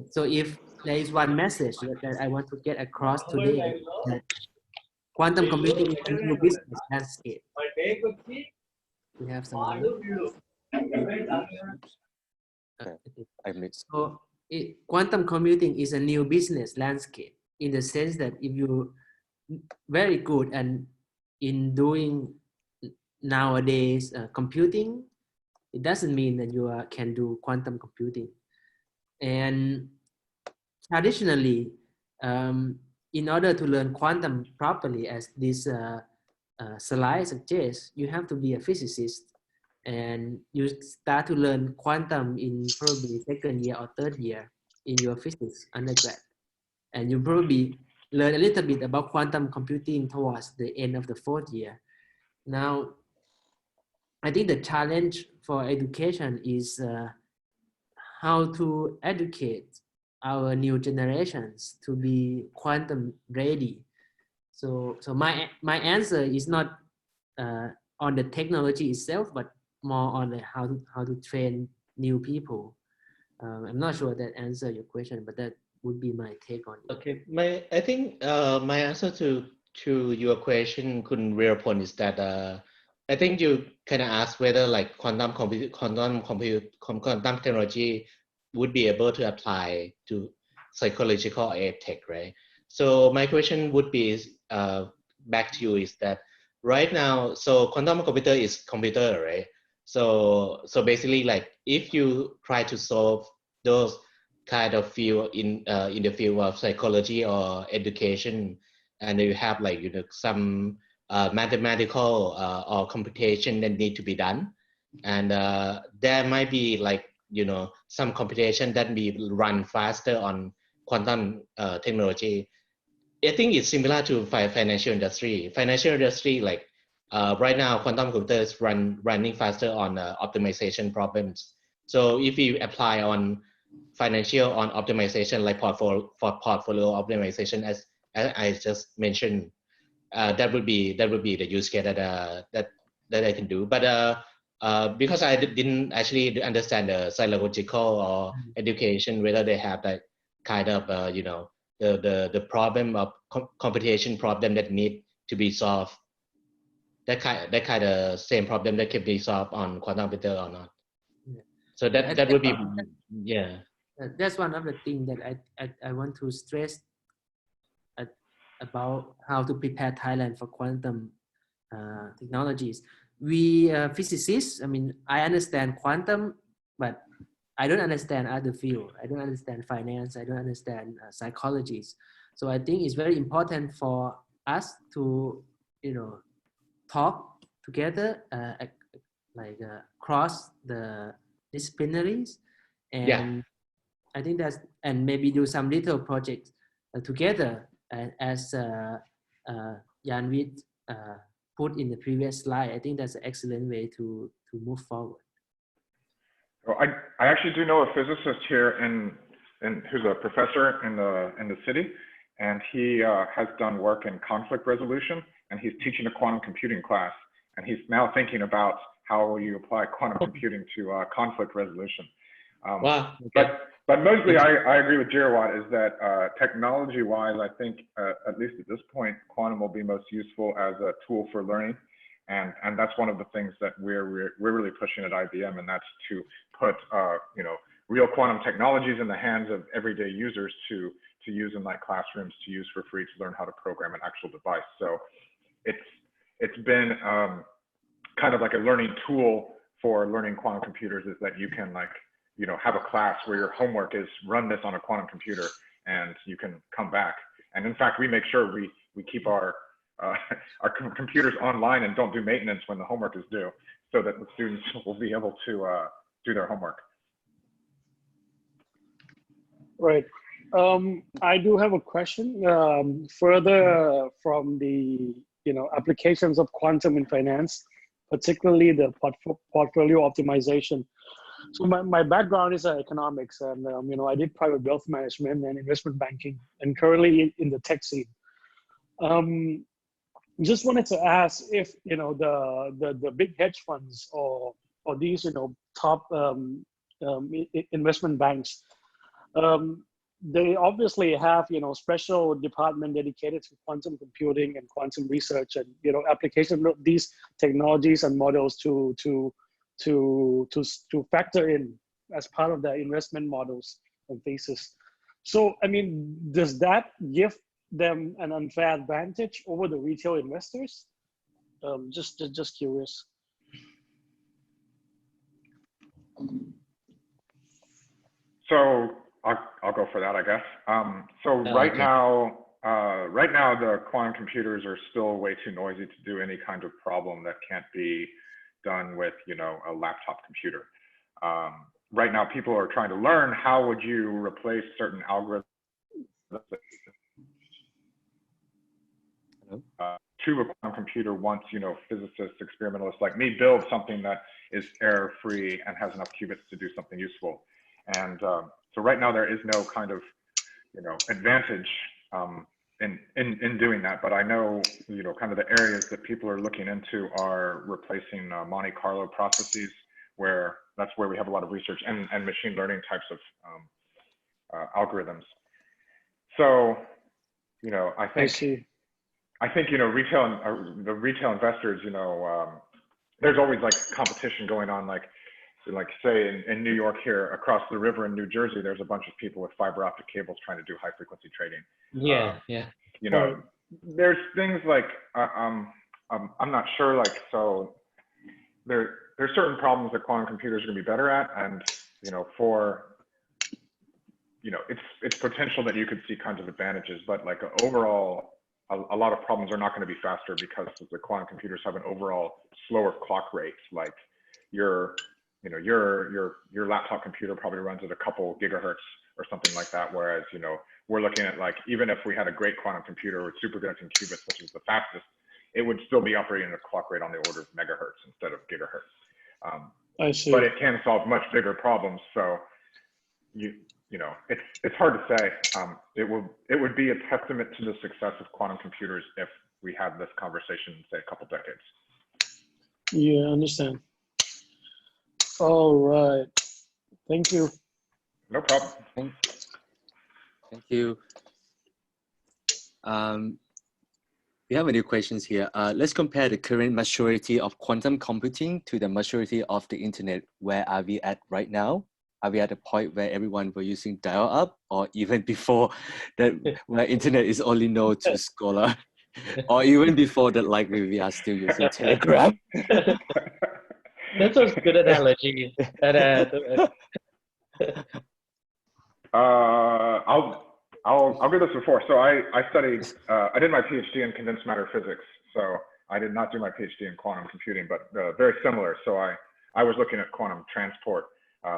So if there is one message that I want to get across today, that quantum computing is a new business landscape. We have some. So quantum computing is a new business landscape in the sense that if you very good and in doing nowadays computing, it doesn't mean that you can do quantum computing. And traditionally, in order to learn quantum properly, as this slide suggests, you have to be a physicist. And you start to learn quantum in probably second year or third year in your physics undergrad. And you probably learn a little bit about quantum computing towards the end of the fourth year. Now, I think the challenge for education is how to educate our new generations to be quantum ready. So my answer is not on the technology itself, but more on how to train new people. I'm not sure that answers your question, but that would be my take on it. Okay, I think my answer to your question, Kun Virapon, is that I think you kind of asked whether like quantum technology would be able to apply to psychological ed tech, right? So my question would be back to you is that right now, so quantum computer is computer, right? So basically, like if you try to solve those kind of field in the field of psychology or education, and you have like some mathematical or computation that need to be done, and there might be like some computation that be run faster on quantum technology. I think it's similar to financial industry. Financial industry, like right now, quantum computers running faster on optimization problems. So if you apply on financial on optimization, like portfolio optimization, as I just mentioned, that would be the use case that I can do. But because I didn't actually understand the psychological or education, whether they have that kind of the problem of computation problem that need to be solved, that kind of same problem that can be solved on quantum computer or not. Yeah. So that would be, yeah. That's one of the things that I want to stress about how to prepare Thailand for quantum technologies. We physicists, I mean, I understand quantum, but I don't understand other field. I don't understand finance. I don't understand psychologies. So I think it's very important for us to, talk together, cross the disciplinaries, and Yeah. I think that's, and maybe do some little projects together, as Yarnvith put in the previous slide. I think that's an excellent way to move forward. Well, I actually do know a physicist here who's a professor in the city, and he has done work in conflict resolution, and he's teaching a quantum computing class, and he's now thinking about how you apply quantum computing to conflict resolution. Wow. Okay. But mostly I agree with Jirawat, is that technology-wise, I think at least at this point, quantum will be most useful as a tool for learning. And that's one of the things that we're really pushing at IBM, and that's to put real quantum technologies in the hands of everyday users to use in like classrooms, to use for free, to learn how to program an actual device. So it's been kind of like a learning tool for learning quantum computers, is that you can have a class where your homework is run this on a quantum computer, and you can come back. And in fact, we make sure we keep our computers online and don't do maintenance when the homework is due, so that the students will be able to do their homework. Right. I do have a question. Further from the applications of quantum in finance, particularly the portfolio optimization. So my background is economics, and I did private wealth management and investment banking, and currently in the tech scene. Just wanted to ask if the big hedge funds or these top investment banks, they obviously have special department dedicated to quantum computing and quantum research, and application of these technologies and models to factor in as part of their investment models and thesis. So I mean, does that give them an unfair advantage over the retail investors? Just curious. So I'll go for that, I guess. Right now the quantum computers are still way too noisy to do any kind of problem that can't be done with a laptop computer. Right now, people are trying to learn how would you replace certain algorithms to a quantum computer once physicists, experimentalists like me build something that is error-free and has enough qubits to do something useful. And so right now there is no kind of advantage in doing that. But I know kind of the areas that people are looking into are replacing Monte Carlo processes, where that's where we have a lot of research, and machine learning types of algorithms. So I think the retail investors, there's always like competition going on, like say in New York here, across the river in New Jersey, there's a bunch of people with fiber optic cables trying to do high frequency trading. Yeah. There's things like I'm not sure, like, so there's certain problems that quantum computers are going to be better at, and it's potential that you could see kinds of advantages, but like overall, a lot of problems are not going to be faster because the quantum computers have an overall slower clock rate. Like your laptop computer probably runs at a couple gigahertz or something like that, whereas we're looking at, like, even if we had a great quantum computer with superconducting qubits, which is the fastest, it would still be operating at a clock rate on the order of megahertz instead of gigahertz. I see. But it can solve much bigger problems. So it's hard to say. It would be a testament to the success of quantum computers if we had this conversation in, say, a couple decades. Yeah, I understand. All right. Thank you. No problem. Thank you. We have a new questions here. Let's compare the current maturity of quantum computing to the maturity of the internet. Where are we at right now? Are we at a point where everyone were using dial-up, or even before that, where internet is only known to scholar, or even before that, like we are still using Telegram? That's a good analogy. I'll give this before. So I studied, I did my PhD in condensed matter physics. So I did not do my PhD in quantum computing, but very similar. So I was looking at quantum transport,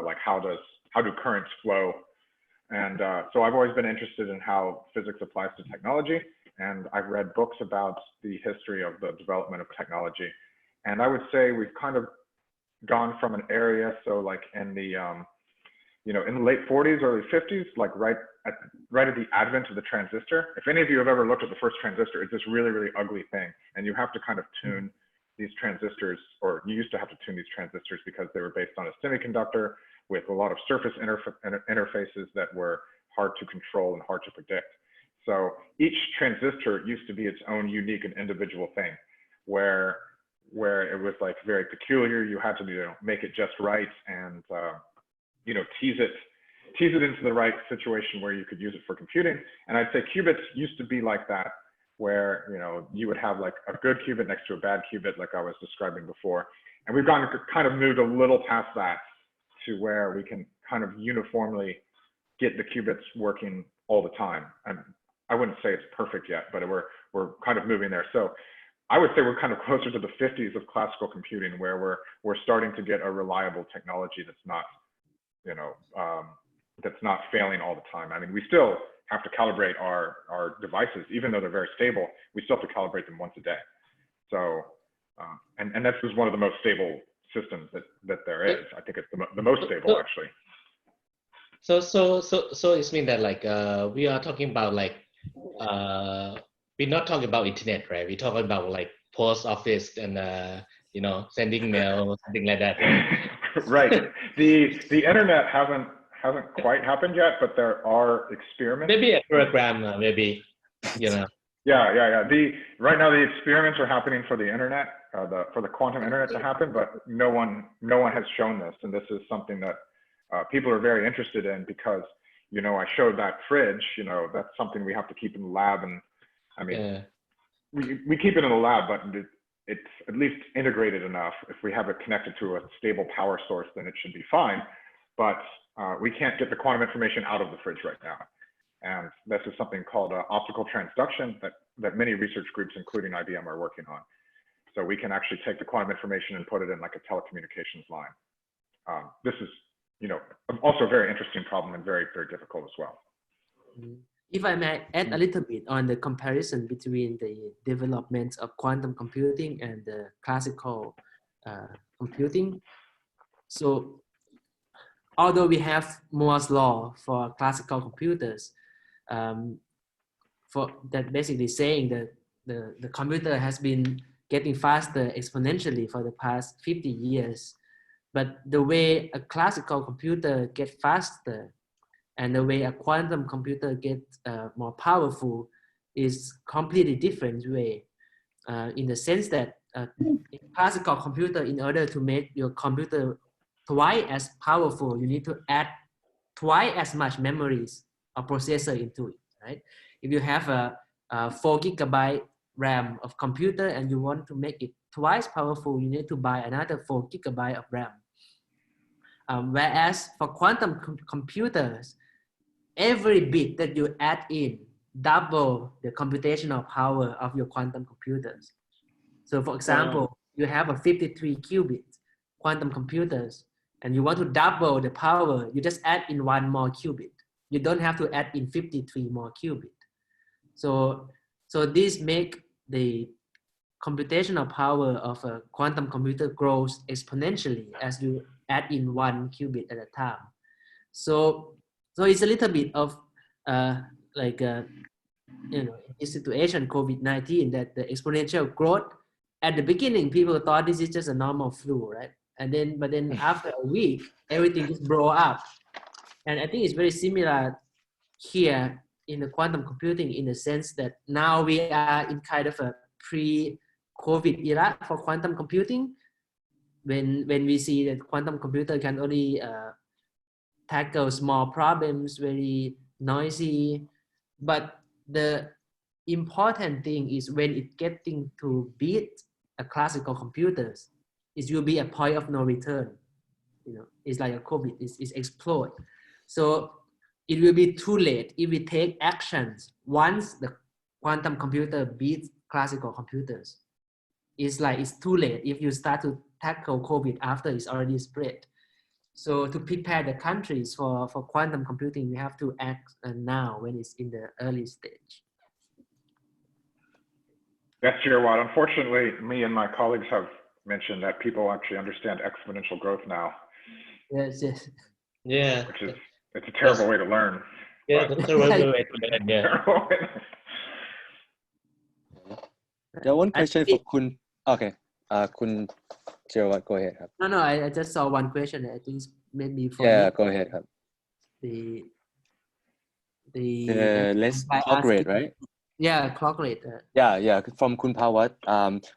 like how do currents flow? And so I've always been interested in how physics applies to technology. And I've read books about the history of the development of technology. And I would say we've kind of gone from an area, so like in the, in the late 40s, early 50s, like right at the advent of the transistor. If any of you have ever looked at the first transistor, it's this really, really ugly thing. And you have to kind of tune these transistors, or you used to have to tune these transistors because they were based on a semiconductor with a lot of surface interfaces that were hard to control and hard to predict. So each transistor used to be its own unique and individual thing, where it was like very peculiar. You had to make it just right and tease it into the right situation where you could use it for computing. And I'd say qubits used to be like that, where you would have like a good qubit next to a bad qubit, like I was describing before. And we've kind of moved a little past that to where we can kind of uniformly get the qubits working all the time. And I wouldn't say it's perfect yet, but we're kind of moving there. So I would say we're kind of closer to the 50s of classical computing, where we're starting to get a reliable technology that's not, that's not failing all the time. I mean, we still have to calibrate our devices, even though they're very stable. We still have to calibrate them once a day. So, and this is one of the most stable systems that there is. I think it's the most stable, actually. So it means that, like, we are talking about, like, we're not talking about internet, right? We're talking about like post office and sending mail, something like that. Right. The internet hasn't quite happened yet, but there are experiments. Maybe a program, maybe, Yeah. Right now the experiments are happening for the internet, for the quantum internet to happen, but no one has shown this, and this is something that people are very interested in because I showed that fridge. That's something we have to keep in the lab, and I mean, we keep it in the lab, but it's at least integrated enough. If we have it connected to a stable power source, then it should be fine. But we can't get the quantum information out of the fridge right now. And this is something called optical transduction that many research groups, including IBM, are working on. So we can actually take the quantum information and put it in like a telecommunications line. This is, also a very interesting problem and very, very difficult as well. If I may add a little bit on the comparison between the development of quantum computing and the classical computing. So although we have Moore's law for classical computers, for that basically saying that the computer has been getting faster exponentially for the past 50 years. But the way a classical computer gets faster and the way a quantum computer gets more powerful is completely different way. In the sense that in classical computer, in order to make your computer twice as powerful, you need to add twice as much memories or processor into it, right? If you have a 4 GB RAM of computer and you want to make it twice powerful, you need to buy another 4 GB of RAM. Whereas for quantum computers, every bit that you add in double the computational power of your quantum computers. So for example, you have a 53 qubit quantum computers and you want to double the power, you just add in 1 more qubit. You don't have to add in 53 more qubit. So this make the computational power of a quantum computer grows exponentially as you add in 1 qubit at a time. So it's a little bit of in this situation, COVID-19, that the exponential growth, at the beginning, people thought this is just a normal flu, right? But then after a week, everything just blow up. And I think it's very similar here in the quantum computing, in the sense that now we are in kind of a pre-COVID era for quantum computing, when we see that quantum computer can only tackle small problems, very noisy. But the important thing is when it getting to beat a classical computers, it will be a point of no return. It's like a COVID, it's explode. So it will be too late if we take actions once the quantum computer beats classical computers. It's too late if you start to tackle COVID after it's already spread. So to prepare the countries for quantum computing, we have to act now when it's in the early stage. That's Jirawat. Unfortunately, me and my colleagues have mentioned that people actually understand exponential growth now. Yes. Yeah. It's a terrible way to learn. Yeah, that's a terrible way to learn. Yeah. There one question for Kun. Okay. Kun Jirawat, go ahead. No, I just saw one question. I think maybe for yeah, go ahead. The less clock rate, right? Yeah, clock rate. Yeah. From Kun Pawat.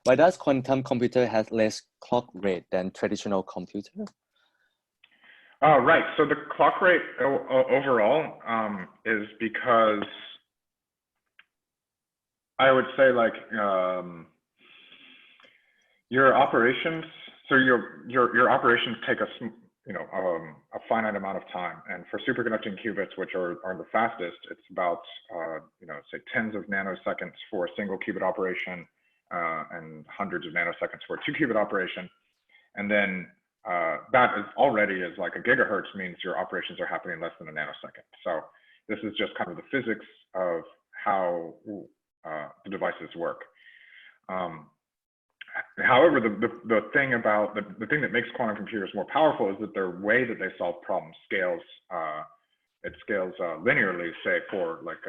Why does quantum computer has less clock rate than traditional computer? Right. So the clock rate overall is because I would say your operations. So your operations take a finite amount of time, and for superconducting qubits, which are the fastest, it's about say tens of nanoseconds for a single qubit operation, and hundreds of nanoseconds for a 2-qubit operation, and then that is like a gigahertz, means your operations are happening less than a nanosecond. So this is just kind of the physics of how the devices work. However, the thing about the thing that makes quantum computers more powerful is that their way that they solve problems scales. It scales linearly, say for like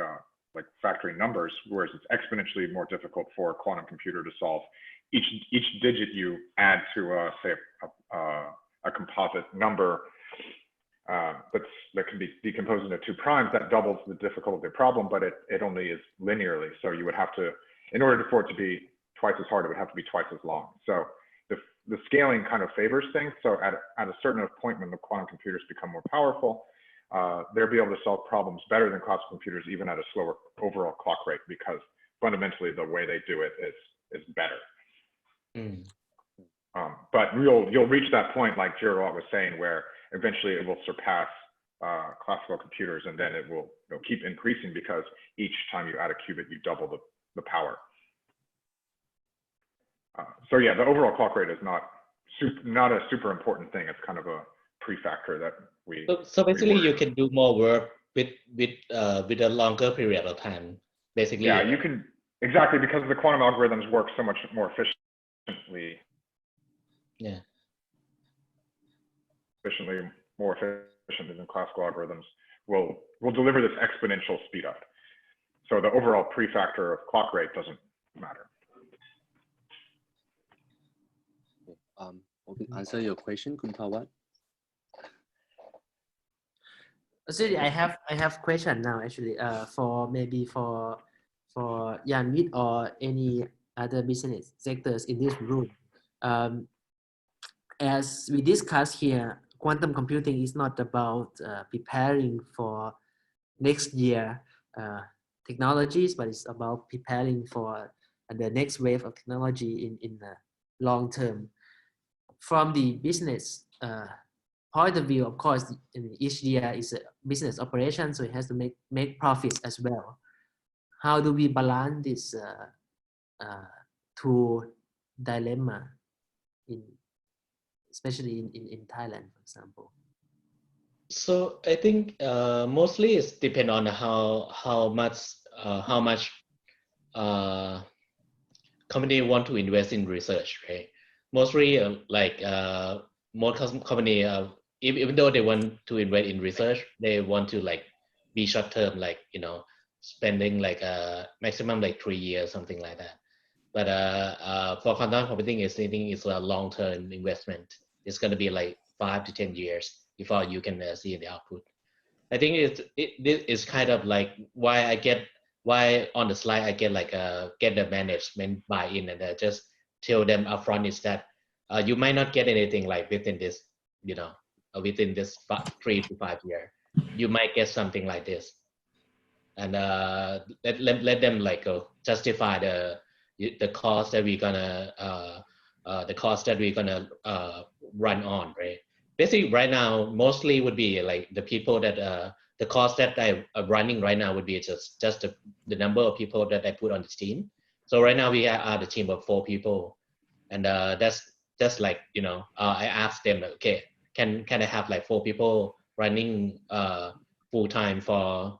factoring numbers, whereas it's exponentially more difficult for a quantum computer to solve. Each digit you add to say a composite number that can be decomposed into 2 primes, that doubles the difficulty of the problem, but it only is linearly. So you would have to, in order for it to be twice as hard, it would have to be twice as long. So the scaling kind of favors things. So at a certain point when the quantum computers become more powerful, they'll be able to solve problems better than classical computers, even at a slower overall clock rate, because fundamentally the way they do it is better. But you'll reach that point, like Jirawat was saying, where eventually it will surpass classical computers, and then it will keep increasing, because each time you add a qubit, you double the power. So yeah, the overall clock rate is not a super important thing. It's kind of a prefactor that we. So basically, you can do more work with a longer period of time. Basically. Yeah, you can, exactly, because the quantum algorithms work so much more efficiently. Yeah. More efficiently than classical algorithms will deliver this exponential speed up. So the overall prefactor of clock rate doesn't matter. Answer your question, Kun Pawat. Actually, I have question now. Actually, for Yarnvith or any other business sectors in this room. As we discussed here, quantum computing is not about preparing for next year technologies, but it's about preparing for the next wave of technology in long term. From the business point of view, of course, in each year is a business operation, so it has to make profits as well. How do we balance this two dilemma, especially in Thailand, for example? So I think mostly it's depend on how much company want to invest in research, right? Mostly most company, even though they want to invest in research, they want to like be short term, like spending like maximum like 3 years, something like that. But for quantum computing, I think it's a long term investment. It's going to be like 5 to 10 years before you can see the output. I think it's kind of like why on the slide I get like get the management buy-in, and just tell them upfront is that you might not get anything like within this, within this 3 to 5 year. You might get something like this, and let them like justify the cost that we're gonna run on, right? Basically, right now, mostly would be like the people that the cost that I'm running right now would be just the number of people that I put on the team. So right now we are the team of 4 people, and that's like I asked them, okay, can I have like 4 people running full time for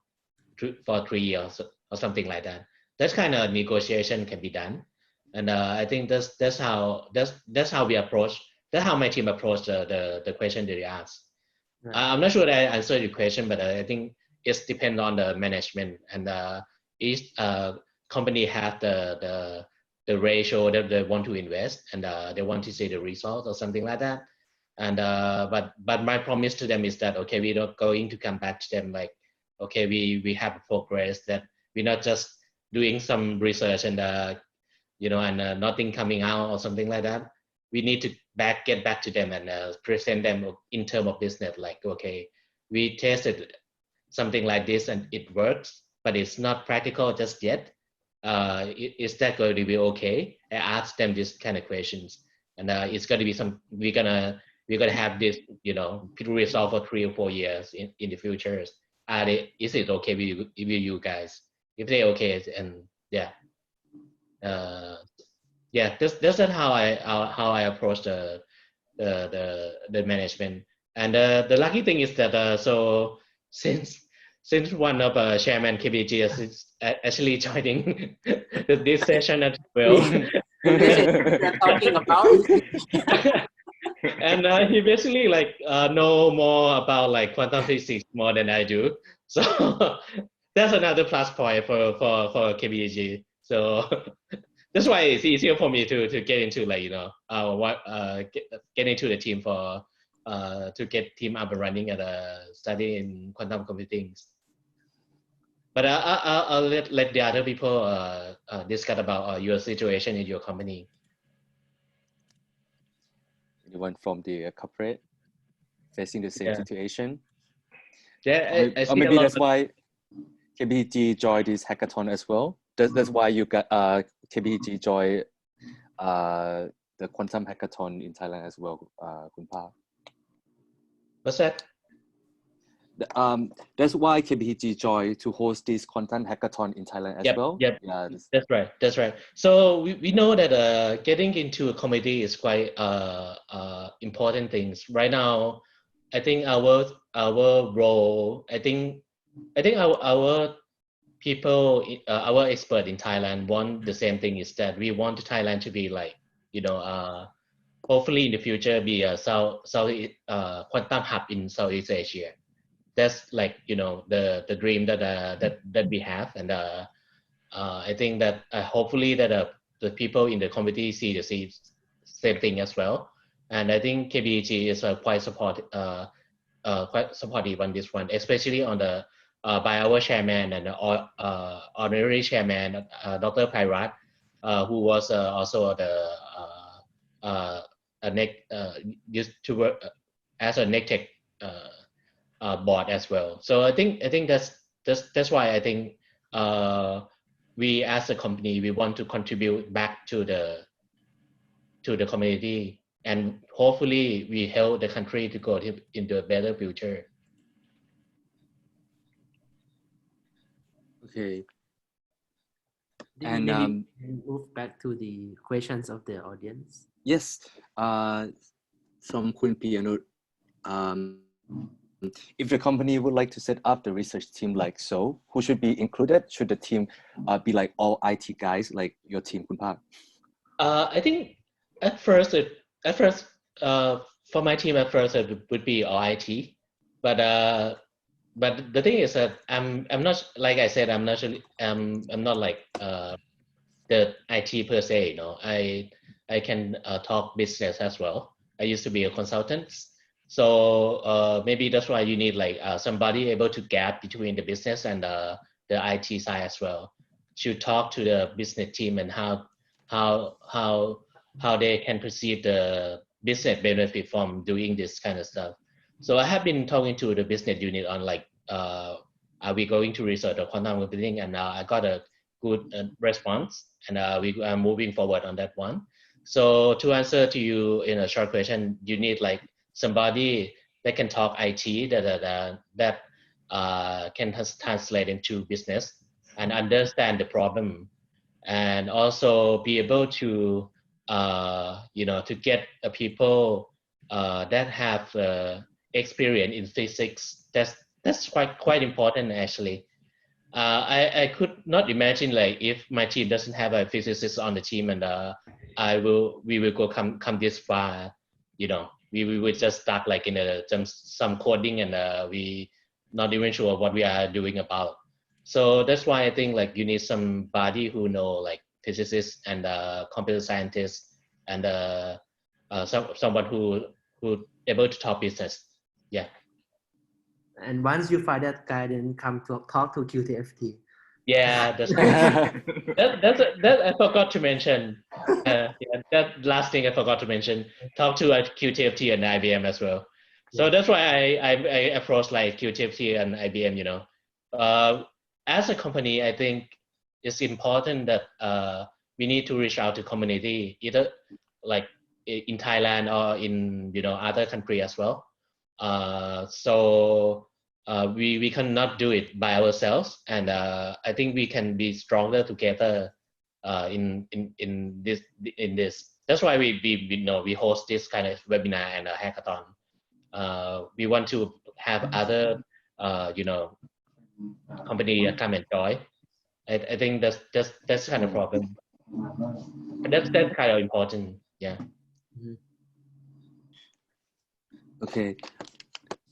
3 years or something like that? That kind of negotiation can be done, and I think that's how we approach. That's how my team approached the question that you asked. Right. I'm not sure that I answered your question, but I think it depends on the management, and each company has the ratio that they want to invest, and they want to see the results or something like that. And but my promise to them is that, okay, we're not going to come back to them like, okay, we have progress, that we're not just doing some research and and nothing coming out or something like that. We need to get back to them and present them in terms of business, like, okay, we tested something like this and it works, but it's not practical just yet. Is that going to be okay? I ask them this kind of questions, and it's going to be we're gonna have this result for 3 or 4 years in the future. Is it okay with you guys? If they're okay, and yeah. Yeah, that's how I approach the management. And the lucky thing is that so since one of chairman KBTG is actually joining this session as well. Talking about and he basically like know more about like quantum physics more than I do. So that's another plus point for KBTG. So that's why it's easier for me to get into like get into the team for to get team up and running at study in quantum computing. But I'll let the other people discuss about your situation in your company. Anyone from the corporate facing the same situation? Yeah, or maybe that's why KBTG joined this hackathon as well. That's why you got KBTG joined the quantum hackathon in Thailand as well, Khun Pa. What's that? That's why KBTG joined to host this quantum hackathon in Thailand as well. Yep. Yeah, that's right. So we know that getting into a committee is quite important things. Right now, I think our role, I think our people, our expert in Thailand want the same thing, is that we want Thailand to be like, hopefully in the future be a quantum hub in Southeast Asia. That's like, the dream that we have. And I think that hopefully that the people in the committee see the same thing as well. And I think KBTG is quite supportive on this one, especially on the by our chairman and honorary chairman, Dr. Pairat, who was also used to work as a NECTEC board as well. So I think that's why I think we as a company, we want to contribute back to to the community, and hopefully we help the country to go into a better future. Okay. And maybe move back to the questions of the audience. Yes. From Kun Piano, if the company would like to set up the research team like so, who should be included? Should the team be like all IT guys, like your team, Kun Park? I think at first, for my team, at first it would be all IT, but the thing is that I'm not, like I said, I'm not like the IT per se. You know, I can talk business as well. I used to be a consultant, so maybe that's why you need like somebody able to gap between the business and the IT side as well, to talk to the business team and how they can perceive the business benefit from doing this kind of stuff. So I have been talking to the business unit on like, are we going to research the quantum computing? And I got a good response, and we are moving forward on that one. So to answer to you in a short question, you need like somebody that can talk IT, that can translate into business and understand the problem, and also be able to to get people that have experience in physics. That's quite important actually. I could not imagine like if my team doesn't have a physicist on the team, and we will go come this far. We would just start like in some coding, and we not even sure what we are doing about. So that's why I think like you need somebody who know like physicists and computer scientists, and someone who able to talk business. Yeah. And once you find that guy, then come to talk to QTFT. Yeah, that I forgot to mention. Yeah, that last thing I forgot to mention. Talk to QTFT and IBM as well. So that's why I approach like QTFT and IBM. As a company, I think it's important that we need to reach out to community, either like in Thailand or in other country as well. So we cannot do it by ourselves, and I think we can be stronger together in this. That's why we host this kind of webinar and a hackathon. We want to have other company come and join. I think that's kind of problem. And that's kind of important. Yeah. Okay.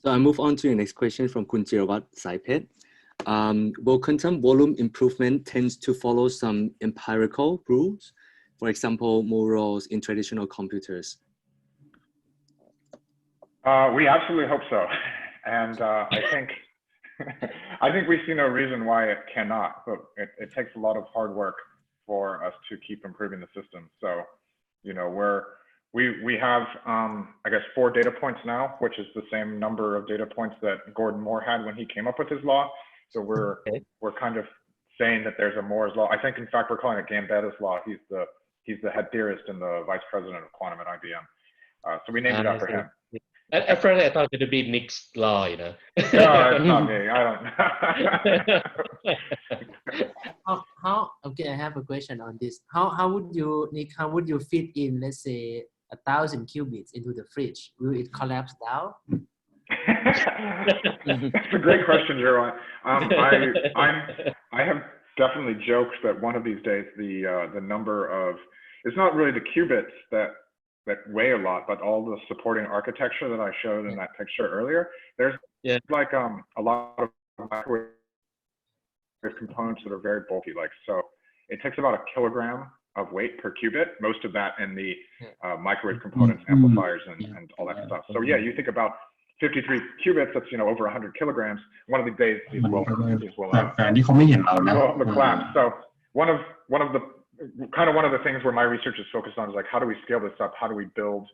So I move on to the next question from Kun Jirawat Saipet. Will quantum volume improvement tends to follow some empirical rules? For example, more roles in traditional computers? We absolutely hope so. And I think we see no reason why it cannot, but it takes a lot of hard work for us to keep improving the system. So, we have, I guess, 4 data points now, which is the same number of data points that Gordon Moore had when he came up with his law. So we're kind of saying that there's a Moore's law. I think, in fact, we're calling it Gambetta's law. He's the head theorist and the vice president of quantum at IBM. So we named it after him. At first, I thought it would be Nick's law, No, it's not me. I don't. Okay, I have a question on this. How would you, Nick? How would you fit in, let's say, 1,000 qubits into the fridge? Will it collapse down? That's a great question, Jirawat. I have definitely joked that one of these days the number of, it's not really the qubits that weigh a lot, but all the supporting architecture that I showed in that picture earlier. There's like a lot of microwave components that are very bulky. Like, so it takes about 1 kilogram of weight per qubit, most of that in the microwave components, amplifiers, and all that stuff. So yeah, you think about 53 qubits, that's over 100 kilograms. One of these days these will collapse. So one of the things where my research is focused on is like, how do we scale this up? How do we build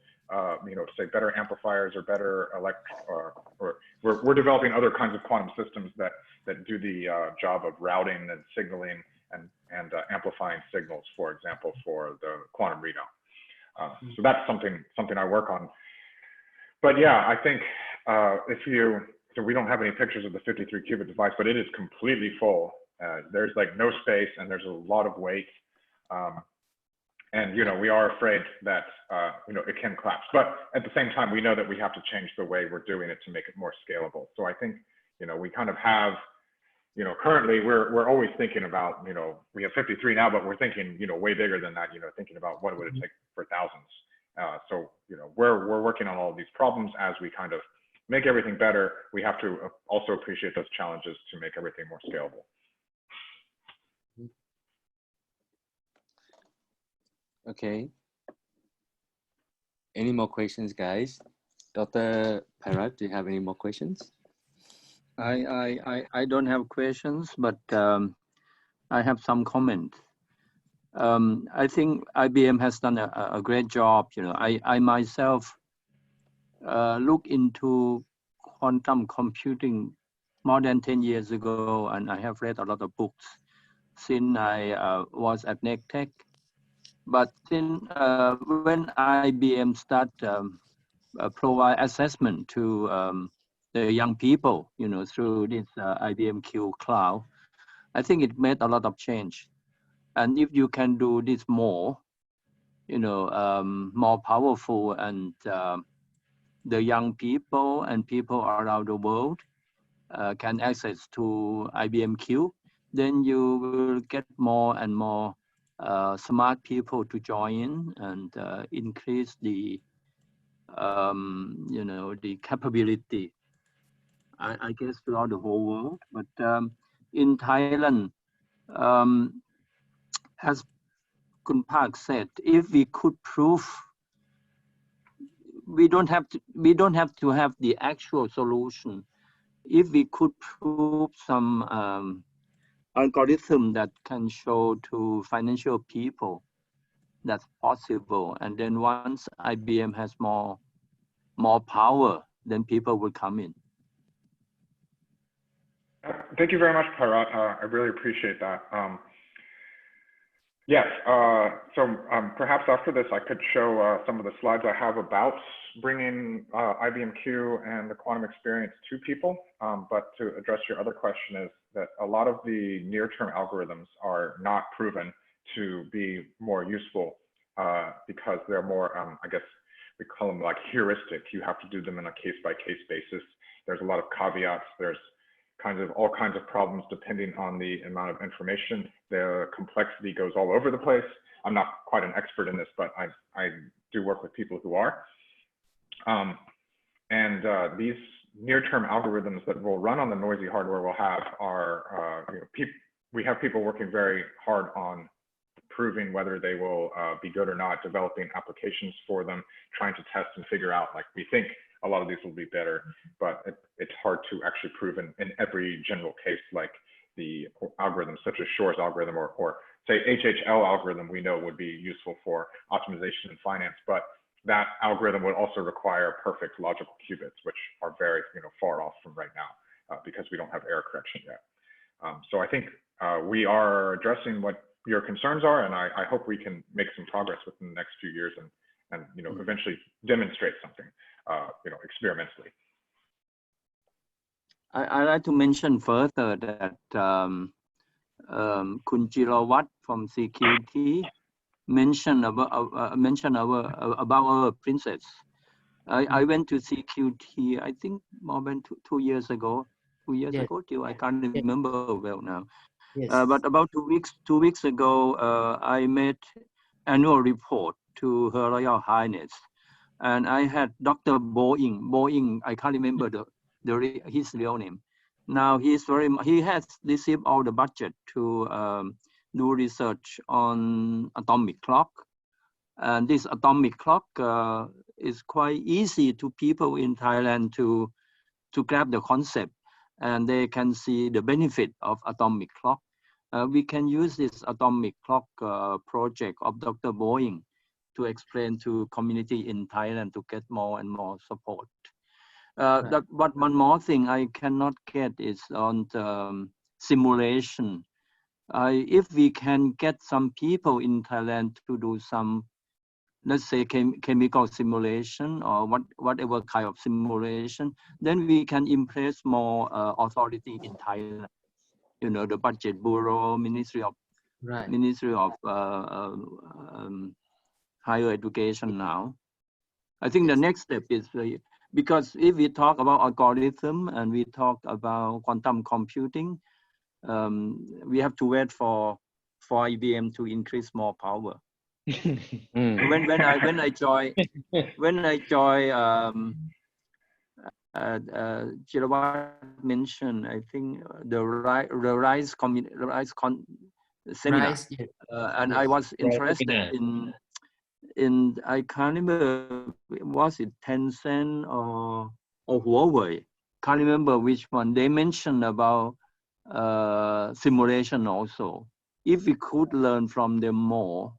say better amplifiers or better or we're developing other kinds of quantum systems that do the job of routing and signaling and amplifying signals, for example, for the quantum readout. So that's something I work on. But yeah, I think so we don't have any pictures of the 53 qubit device, but it is completely full. There's like no space and there's a lot of weight. And, we are afraid that, it can collapse. But at the same time, we know that we have to change the way we're doing it to make it more scalable. So I think, we kind of have, currently we're always thinking about, we have 53 now, but we're thinking, way bigger than that, thinking about what would it take for thousands. So, we're working on all of these problems as we kind of make everything better. We have to also appreciate those challenges to make everything more scalable. Okay. Any more questions, guys? Dr. Bharat, do you have any more questions? I don't have questions, but I have some comments. I think IBM has done a great job. I myself look into quantum computing more than 10 years ago, and I have read a lot of books since I was at NECTEC. But then when IBM start provide assessment to the young people, through this IBM Q Cloud, I think it made a lot of change. And if you can do this more, more powerful, and the young people and people around the world can access to IBM Q, then you will get more and more smart people to join in and increase the the capability, I guess, throughout the whole world. But in Thailand, as Kun Park said, if we could prove, we don't have to have the actual solution. If we could prove some algorithm that can show to financial people that's possible, and then once IBM has more power, then people will come in. Thank you very much, Bharat. I really appreciate that. Yes, so perhaps after this, I could show some of the slides I have about bringing IBM Q and the quantum experience to people. But to address your other question is that a lot of the near-term algorithms are not proven to be more useful because they're more, I guess we call them like heuristic. You have to do them in a case-by-case basis. There's a lot of caveats. There's all kinds of problems depending on the amount of information. The complexity goes all over the place. I'm not quite an expert in this, but I do work with people who are. These near-term algorithms that will run on the noisy hardware we'll have are, we have people working very hard on proving whether they will be good or not, developing applications for them, trying to test and figure out, like, we think a lot of these will be better, but it's hard to actually prove in every general case, like the algorithms such as Shor's algorithm or say HHL algorithm we know would be useful for optimization in finance, but that algorithm would also require perfect logical qubits, which are very far off from right now because we don't have error correction yet. So I think we are addressing what your concerns are, and I hope we can make some progress within the next few years and eventually demonstrate something experimentally. I'd like to mention further that Kun Jirawat from CQT mentioned about our princess. I went to CQT, I think more than two years ago, 2 years ago till I can't remember well now. Yes. But about 2 weeks ago, I made annual report to Her Royal Highness, and I had Dr. Boeing. I can't remember his real name. Now he has received all the budget to do research on atomic clock, and this atomic clock is quite easy to people in Thailand to grab the concept, and they can see the benefit of atomic clock. We can use this atomic clock project of Dr. Boeing to explain to community in Thailand to get more and more support. But one more thing I cannot get is on the simulation. If we can get some people in Thailand to do some let's say chemical simulation or whatever kind of simulation, then we can impress more authority in Thailand. You know, the Budget Bureau, Ministry of Higher Education now. I think the next step is because if we talk about algorithm and we talk about quantum computing, we have to wait for IBM to increase more power. When I joined Jirawat mentioned, I think the RISE seminar, and I was interested in I can't remember, was it Tencent or Huawei? Can't remember which one. They mentioned about simulation also. If we could learn from them more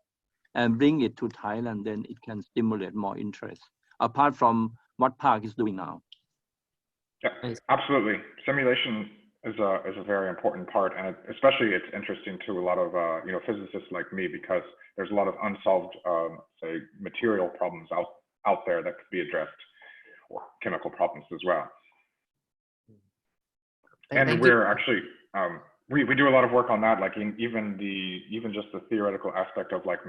and bring it to Thailand, then it can stimulate more interest, apart from what Park is doing now. Yeah, absolutely. Simulation is a very important part, and especially it's interesting to a lot of physicists like me, because there's a lot of unsolved say material problems out there that could be addressed, or chemical problems as well. And we're actually we do a lot of work on that, like even just the theoretical aspect of like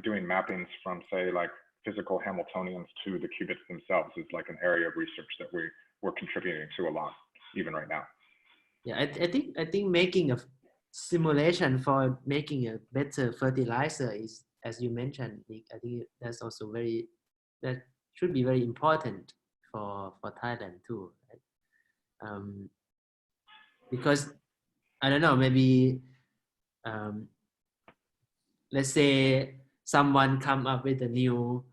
doing mappings from say like physical Hamiltonians to the qubits themselves is like an area of research that we're contributing to a lot even right now. Yeah, I think making a simulation for making a better fertilizer is, as you mentioned, Nick, I think that's also that should be very important for Thailand too, right? Because I don't know, maybe let's say someone come up with a new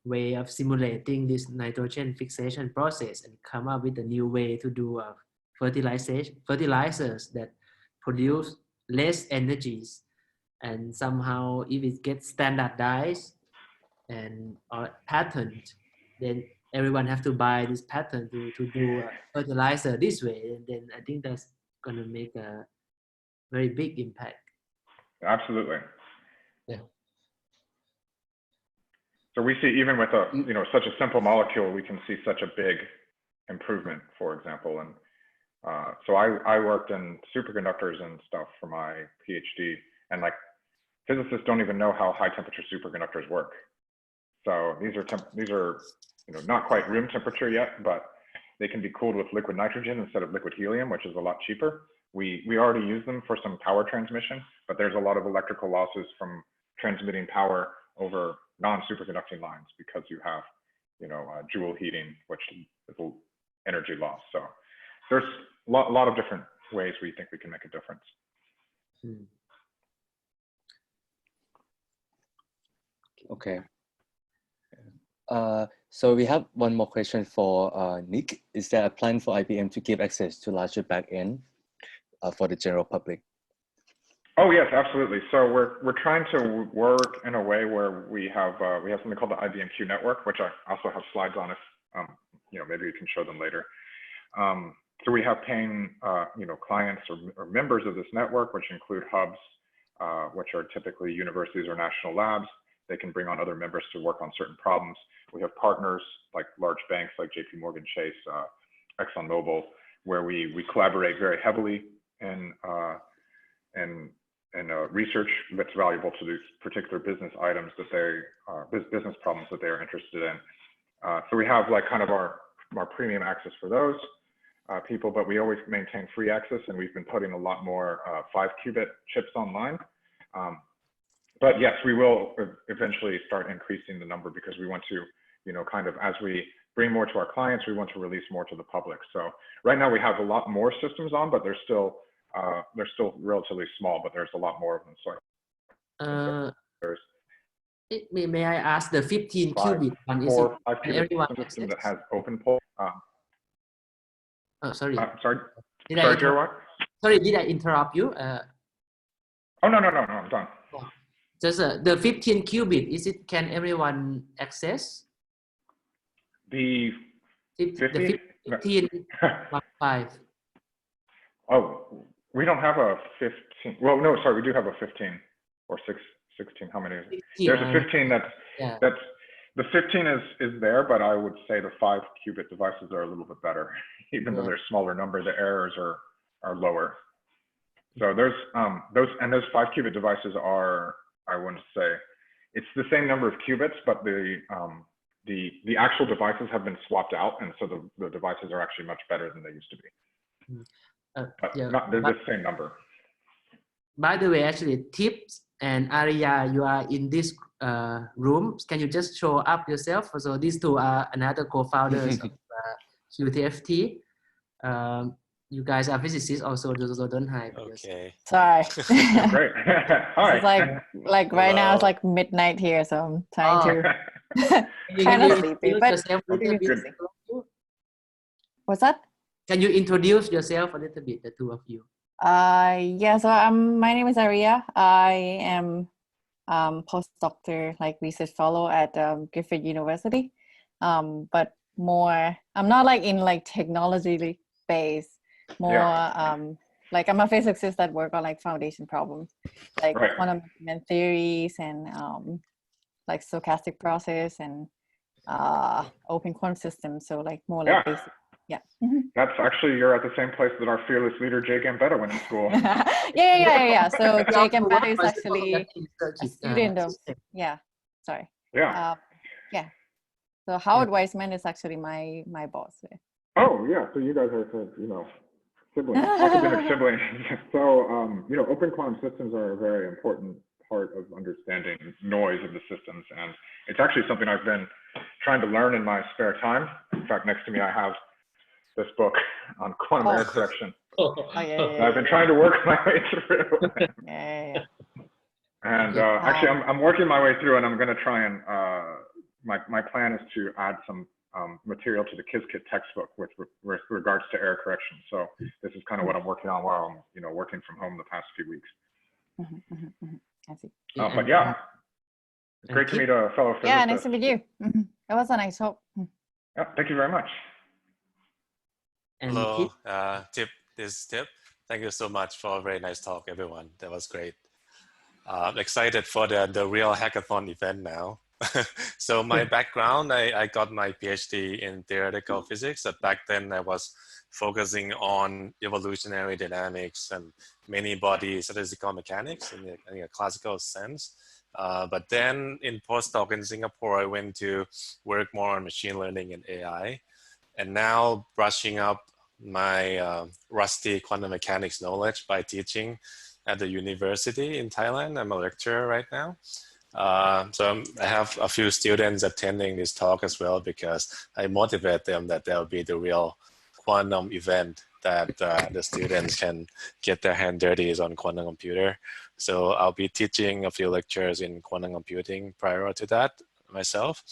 way of simulating this nitrogen fixation process and come up with a new way to do fertilizers that produce less energies, and somehow if it gets standardized and or patented, then everyone have to buy this patent to do a fertilizer this way, and then I think that's going to make a very big impact. Absolutely. Yeah. So we see even with such a simple molecule, we can see such a big improvement, for example. And so I worked in superconductors and stuff for my PhD, and like physicists don't even know how high temperature superconductors work. So these are not quite room temperature yet, but they can be cooled with liquid nitrogen instead of liquid helium, which is a lot cheaper. We already use them for some power transmission, but there's a lot of electrical losses from transmitting power over non-superconducting lines because you have joule heating, which is energy loss. So there's a lot of different ways we think we can make a difference. Okay. So we have one more question for Nick. Is there a plan for IBM to give access to larger backend for the general public? Oh yes, absolutely. So we're trying to work in a way where we have something called the IBM Q network, which I also have slides on if maybe we can show them later. So we have paying clients or members of this network, which include hubs, which are typically universities or national labs. They can bring on other members to work on certain problems. We have partners like large banks like JP Morgan Chase, ExxonMobil, where we collaborate very heavily in research that's valuable to these particular business items that business problems that they are interested in. So we have like kind of our premium access for those people, but we always maintain free access, and we've been putting a lot more 5-qubit chips online. But yes, we will eventually start increasing the number because we want to, kind of as we bring more to our clients, we want to release more to the public. So right now we have a lot more systems on, but they're still relatively small, but there's a lot more of them. So may I ask, the 15 qubit one, is it everyone system that has open pole? Oh, sorry. Sorry, did I interrupt you? Oh no, I'm done. Just the 15 qubit, can everyone access? The 15 Oh, we don't have a 15. Well, no, sorry, we do have a 15 or 16, how many is it? 15, There's a 15 yeah. that's the 15 is there, but I would say the 5-qubit devices are a little bit better. Even though they're smaller number, the errors are lower. So those 5-qubit devices are, I wouldn't say, it's the same number of qubits, but the actual devices have been swapped out, and so the devices are actually much better than they used to be. But they're the same number. By the way, actually, Tips and Arya, you are in this room. Can you just show up yourself? So these two are another co-founders of QTFT. You guys are physicists also, so don't hide. Okay. Sorry. Great. Hi. It's like right now it's like midnight here, so I'm trying to kind of sleepy. But what's that? Can you introduce yourself a little bit, the two of you? Yeah, so my name is Arya. I am postdoctor, like research fellow at Griffith University. But more, I'm not like in like technology based, more like I'm a physicist that work on like foundation problems, like quantum theories and like stochastic process and open quantum systems. So like more like basic. Yeah. That's actually, you're at the same place that our fearless leader, Jay Gambetta, went to school. yeah. So Jay Gambetta is actually a student of, sorry. Yeah. So Howard Weissman is actually my boss. Oh, yeah. So you guys are, siblings, academic siblings. So, open quantum systems are a very important part of understanding noise of the systems. And it's actually something I've been trying to learn in my spare time. In fact, next to me, I have this book on quantum error correction. I've been trying to work my way through. And actually, I'm working my way through, and I'm going to try and, my plan is to add some material to the KISKIT textbook with regards to error correction. So this is kind of what I'm working on while I'm, working from home the past few weeks. I see. But yeah, it's great to meet a fellow physicist. Yeah, nice to meet you. That was a nice talk. Yeah, thank you very much. Hello, Tip. This is Tip. Thank you so much for a very nice talk, everyone. That was great. Excited for the real hackathon event now. So my background, I got my PhD in theoretical physics. But back then I was focusing on evolutionary dynamics and many body statistical mechanics in a classical sense. But then in postdoc in Singapore, I went to work more on machine learning and AI. And now brushing up my rusty quantum mechanics knowledge by teaching at the university in Thailand. I'm a lecturer right now. So I have a few students attending this talk as well because I motivate them that there'll be the real quantum event that the students can get their hand dirty on quantum computer. So I'll be teaching a few lectures in quantum computing prior to that myself,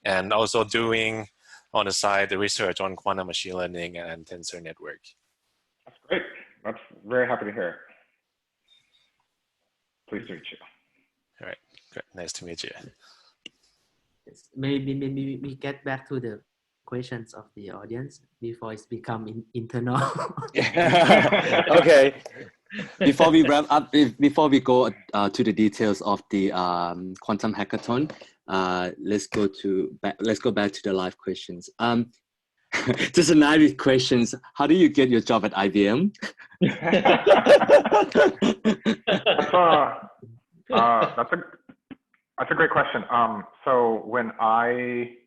and also doing on the side the research on quantum machine learning and tensor network. That's great. That's very happy to hear. Pleased to meet you. All right, great. Nice to meet you. Maybe we get back to the questions of the audience before it's become internal. Okay. Before we wrap up, before we go to the details of the quantum hackathon, let's go back to the live questions. Just a naive questions. How do you get your job at IBM? That's a great question. So when I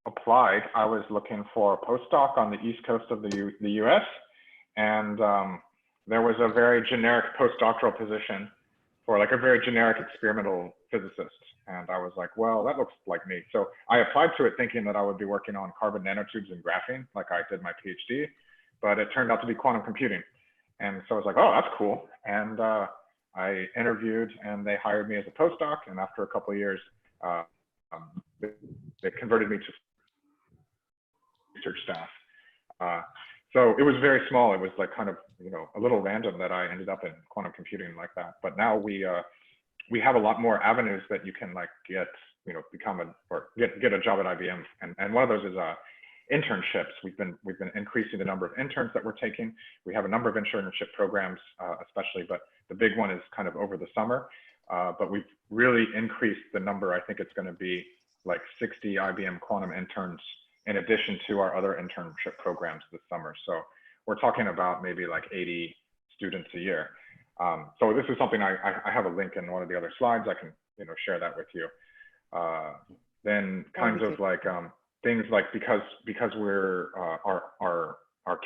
applied, I was looking for a postdoc on the East Coast of the US, and there was a very generic postdoctoral position for like a very generic experimental physicist. And I was like, well, that looks like me. So I applied to it thinking that I would be working on carbon nanotubes and graphene, like I did my PhD, but it turned out to be quantum computing. And so I was like, oh, that's cool. And I interviewed and they hired me as a postdoc. And after a couple of years, they converted me to research staff. So it was very small. It was like kind of, a little random that I ended up in quantum computing like that. But now we have a lot more avenues that you can like get, get a job at IBM. And one of those is internships. We've been increasing the number of interns that we're taking. We have a number of internship programs, especially, but the big one is kind of over the summer. but we've really increased the number. I think it's going to be like 60 IBM quantum interns in addition to our other internship programs this summer. So we're talking about maybe like 80 students a year. So this is something I have a link in one of the other slides. I can share that with you. Then kinds of like things like because we're our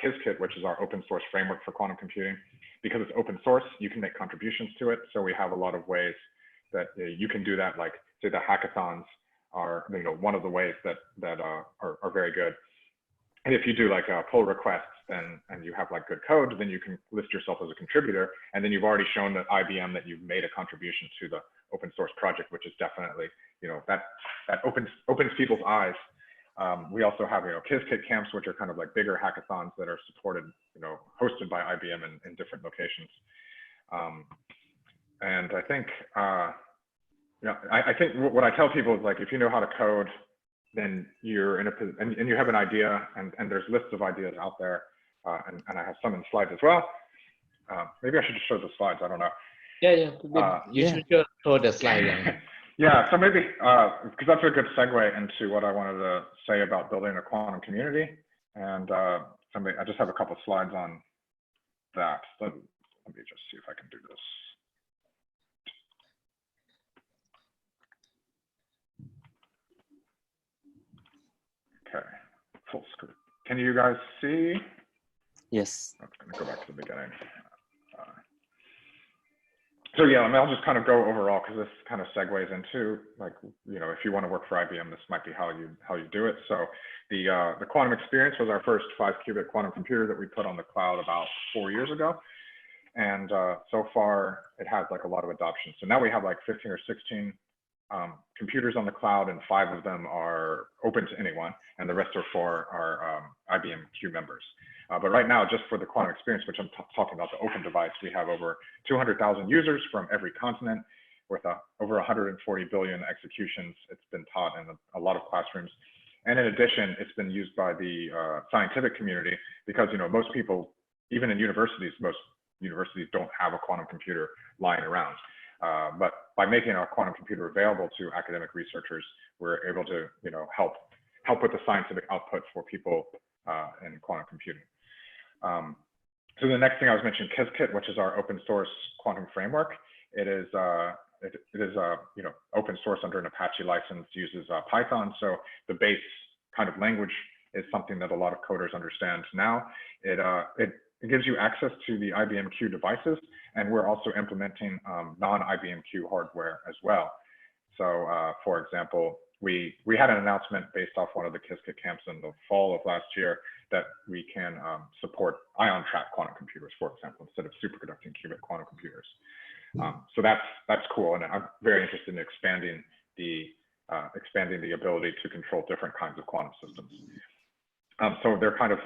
KISKit, which is our open source framework for quantum computing, because it's open source, you can make contributions to it. So we have a lot of ways that you can do that. Like say the hackathons are one of the ways that are very good. And if you do like pull requests and you have like good code, then you can list yourself as a contributor. And then you've already shown that IBM that you've made a contribution to the open source project, which is definitely, that opens people's eyes. We also have, KISKit camps, which are kind of like bigger hackathons that are supported, hosted by IBM in different locations. And I think, I think what I tell people is like, if you know how to code, then you're in a position, and you have an idea, and there's lists of ideas out there, and I have some in slides as well. Maybe I should just show the slides. I don't know. Yeah. You should show the slide. Yeah. So maybe because that's a good segue into what I wanted to say about building a quantum community, and I just have a couple of slides on that. Let me just see if I can do this. Okay, full screen. Can you guys see? Yes. I'm going to go back to the beginning. So yeah, I'll just kind of go overall because this kind of segues into like, if you want to work for IBM, this might be how you do it. So the quantum experience was our first 5-qubit quantum computer that we put on the cloud about 4 years ago. And so far it has like a lot of adoption. So now we have like 15 or 16 computers on the cloud, and 5 of them are open to anyone, and the rest are for our IBM Q members. But right now, just for the quantum experience, which I'm talking about, the open device, we have over 200,000 users from every continent with over 140 billion executions. It's been taught in a lot of classrooms. And in addition, it's been used by the scientific community because, most people, even in universities, most universities don't have a quantum computer lying around. But by making our quantum computer available to academic researchers, we're able to, help with the scientific output for people in quantum computing. So the next thing I was mentioning, KISKit, which is our open source quantum framework. It is open source under an Apache license, uses Python. So the base kind of language is something that a lot of coders understand now. It gives you access to the IBM Q devices, and we're also implementing non-IBM Q hardware as well. So for example, we had an announcement based off one of the KISKit camps in the fall of last year that we can support ion trap quantum computers, for example, instead of superconducting qubit quantum computers. So that's cool, and I'm very interested in expanding the ability to control different kinds of quantum systems. So they're kind of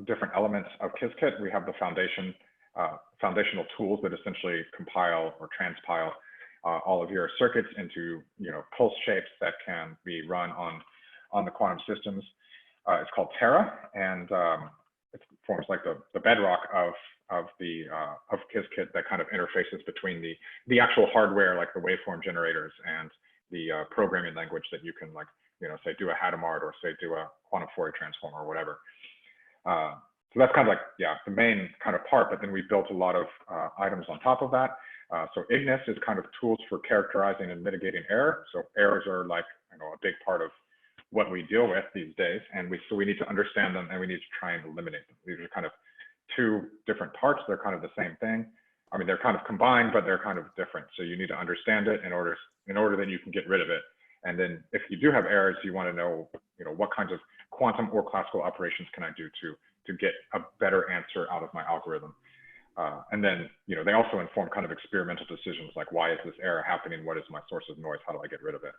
different elements of KISKit. We have the foundational tools that essentially compile or transpile all of your circuits into pulse shapes that can be run on the quantum systems. It's called Terra, and it forms like the bedrock of KISKit that kind of interfaces between the actual hardware, like the waveform generators, and the programming language that you can say do a Hadamard or say do a quantum Fourier transform or whatever. So that's kind of like, the main kind of part, but then we built a lot of items on top of that. So Ignis is kind of tools for characterizing and mitigating error. So errors are like, a big part of what we deal with these days. And so we need to understand them, and we need to try and eliminate them. These are kind of two different parts. They're kind of the same thing. I mean, they're kind of combined, but they're kind of different. So you need to understand it in order that you can get rid of it. And then if you do have errors, you want to know, what kinds of quantum or classical operations can I do to get a better answer out of my algorithm. And then, they also inform kind of experimental decisions like, why is this error happening? What is my source of noise? How do I get rid of it?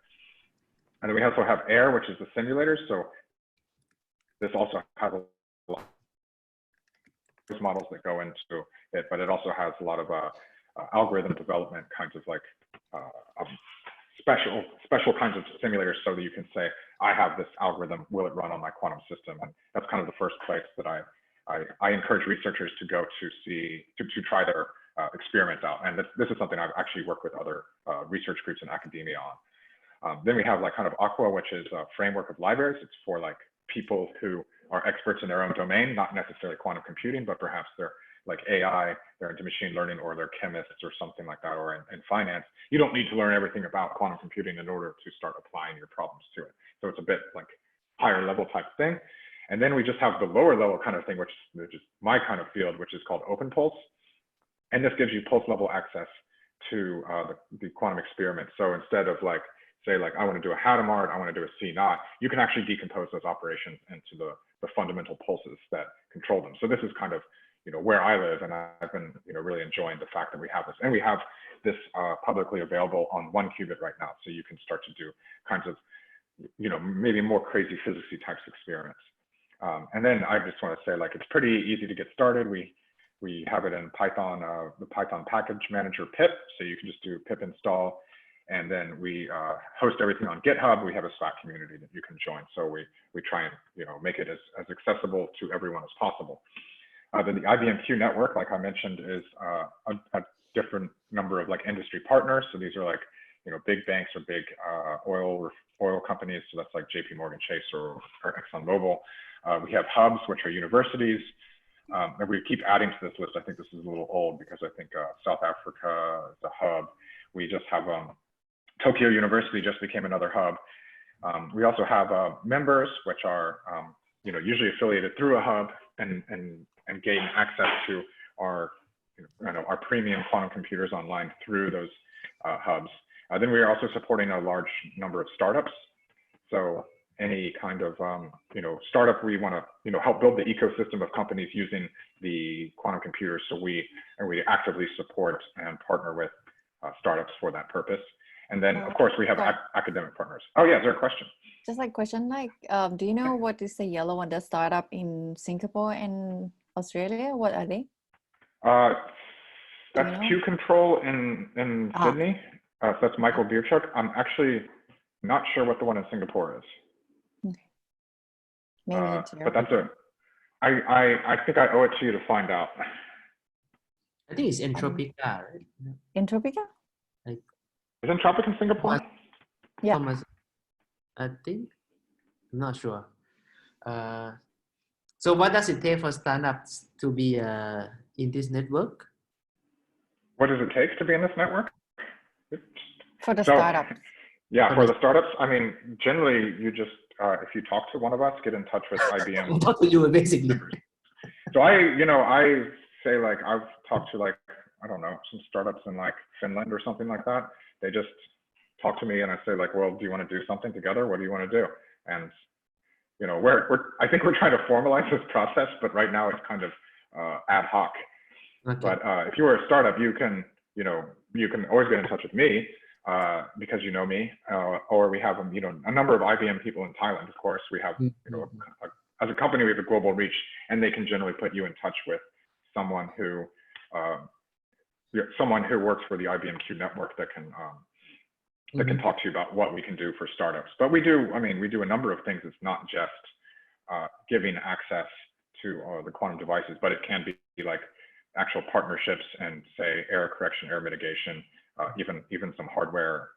And then we also have AIR, which is the simulator. So this also has a lot of models that go into it, but it also has a lot of algorithm development kinds of like special kinds of simulators, so that you can say, I have this algorithm, will it run on my quantum system? And that's kind of the first place that I encourage researchers to go to try their experiments out. And this is something I've actually worked with other research groups in academia on. Then we have like kind of Aqua, which is a framework of libraries. It's for like people who are experts in their own domain, not necessarily quantum computing, but perhaps they're like AI, they're into machine learning, or they're chemists or something like that, or in finance. You don't need to learn everything about quantum computing in order to start applying your problems to it. So it's a bit like higher level type thing. And then we just have the lower level kind of thing, which is my kind of field, which is called Open Pulse. And this gives you pulse level access to the quantum experiment. So instead of like, say like, I want to do a Hadamard, I want to do a C0, you can actually decompose those operations into the fundamental pulses that control them. So this is kind of, you know, where I live, and I've been, you know, really enjoying the fact that we have this. And we have this publicly available on 1QBit right now. So you can start to do kinds of, you know, maybe more crazy physics-y types experiments. And then I just want to say, like, it's pretty easy to get started. We have it in Python, the Python package manager pip. So you can just do pip install. And then we host everything on GitHub. We have a Slack community that you can join. So we try and, you know, make it as accessible to everyone as possible. Then the IBM Q network, like I mentioned, is a different number of like industry partners. So these are like, you know, big banks or big oil companies. So that's like JP Morgan Chase or ExxonMobil. We have hubs, which are universities. And we keep adding to this list. I think this is a little old because I think South Africa is a hub. We just have Tokyo University just became another hub. We also have members, which are you know, usually affiliated through a hub and gain access to our our premium quantum computers online through those hubs. Then we are also supporting a large number of startups. So any kind of you know, startup, we want to, you know, help build the ecosystem of companies using the quantum computers. So we actively support and partner with startups for that purpose. And then of course we have academic partners. Oh yeah, is there a question? Just like question, like, do you know what is the yellow one, the startup in Singapore and Australia? What are they? That's Q Control in Sydney. So that's Michael Bierchuk. I'm actually not sure what the one in Singapore is. Okay. But that's I think I owe it to you to find out. I think it's Entropica, right? Entropica? Is Entropica in Singapore? Yeah. Thomas, I think. I'm not sure. So what does it take for startups to be in this network? What does it take to be in this network? For the startup. Yeah, for the startups, I mean, generally you just, if you talk to one of us, get in touch with IBM. Talk to you basically. So I say like, I've talked to like, I don't know, some startups in like Finland or something like that. They just talk to me and I say like, well, do you want to do something together? What do you want to do? And, you know, I think we're trying to formalize this process, but right now it's kind of ad hoc. Okay. But if you were a startup, you can always get in touch with me because you know me, or we have a number of IBM people in Thailand. Of course, we have as a company we have a global reach, and they can generally put you in touch with someone who works for the IBM Q network that can can talk to you about what we can do for startups. But we do a number of things. It's not just giving access to the quantum devices, but it can be like actual partnerships and say error correction, error mitigation, even some hardware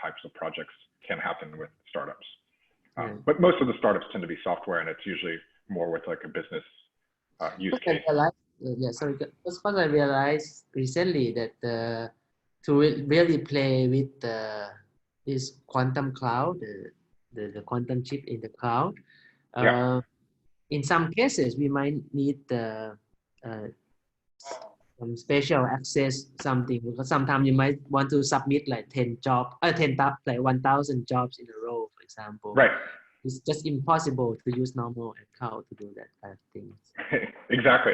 types of projects can happen with startups. But most of the startups tend to be software, and it's usually more with like a business use case. Because I realized recently that to really play with this quantum cloud, the quantum chip in the cloud, in some cases we might need some special access something, because sometimes you might want to submit like 10 jobs, like 1,000 jobs in a row, for example. Right. It's just impossible to use normal account to do that kind of things. Exactly.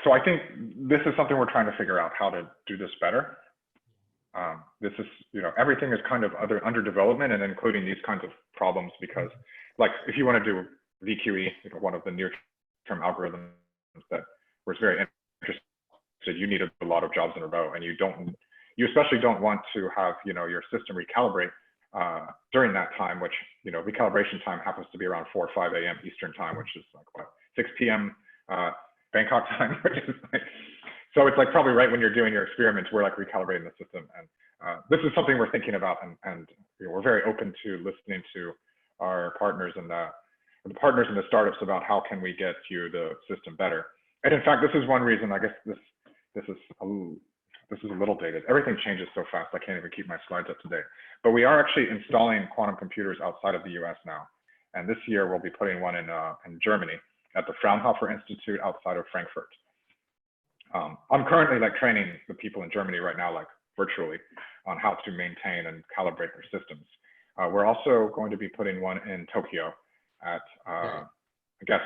So I think this is something we're trying to figure out how to do this better. This is, everything is kind of under development, and including these kinds of problems, because like if you want to do VQE, one of the near-term algorithms that was very interested, you need a lot of jobs in a row, and you especially don't want to have, your system recalibrate during that time, which, recalibration time happens to be around 4 or 5 a.m. Eastern time, which is like what, 6 p.m. Bangkok time, which is like, So it's like probably right when you're doing your experiments, we're like recalibrating the system. And this is something we're thinking about, and you know, we're very open to listening to our partners and the partners in the startups about how can we get you the system better. And in fact, this is one reason, I guess this is a little dated. Everything changes so fast, I can't even keep my slides up to date. But we are actually installing quantum computers outside of the US now. And this year we'll be putting one in Germany at the Fraunhofer Institute outside of Frankfurt. I'm currently like training the people in Germany right now, like virtually, on how to maintain and calibrate their systems. We're also going to be putting one in Tokyo at, I guess,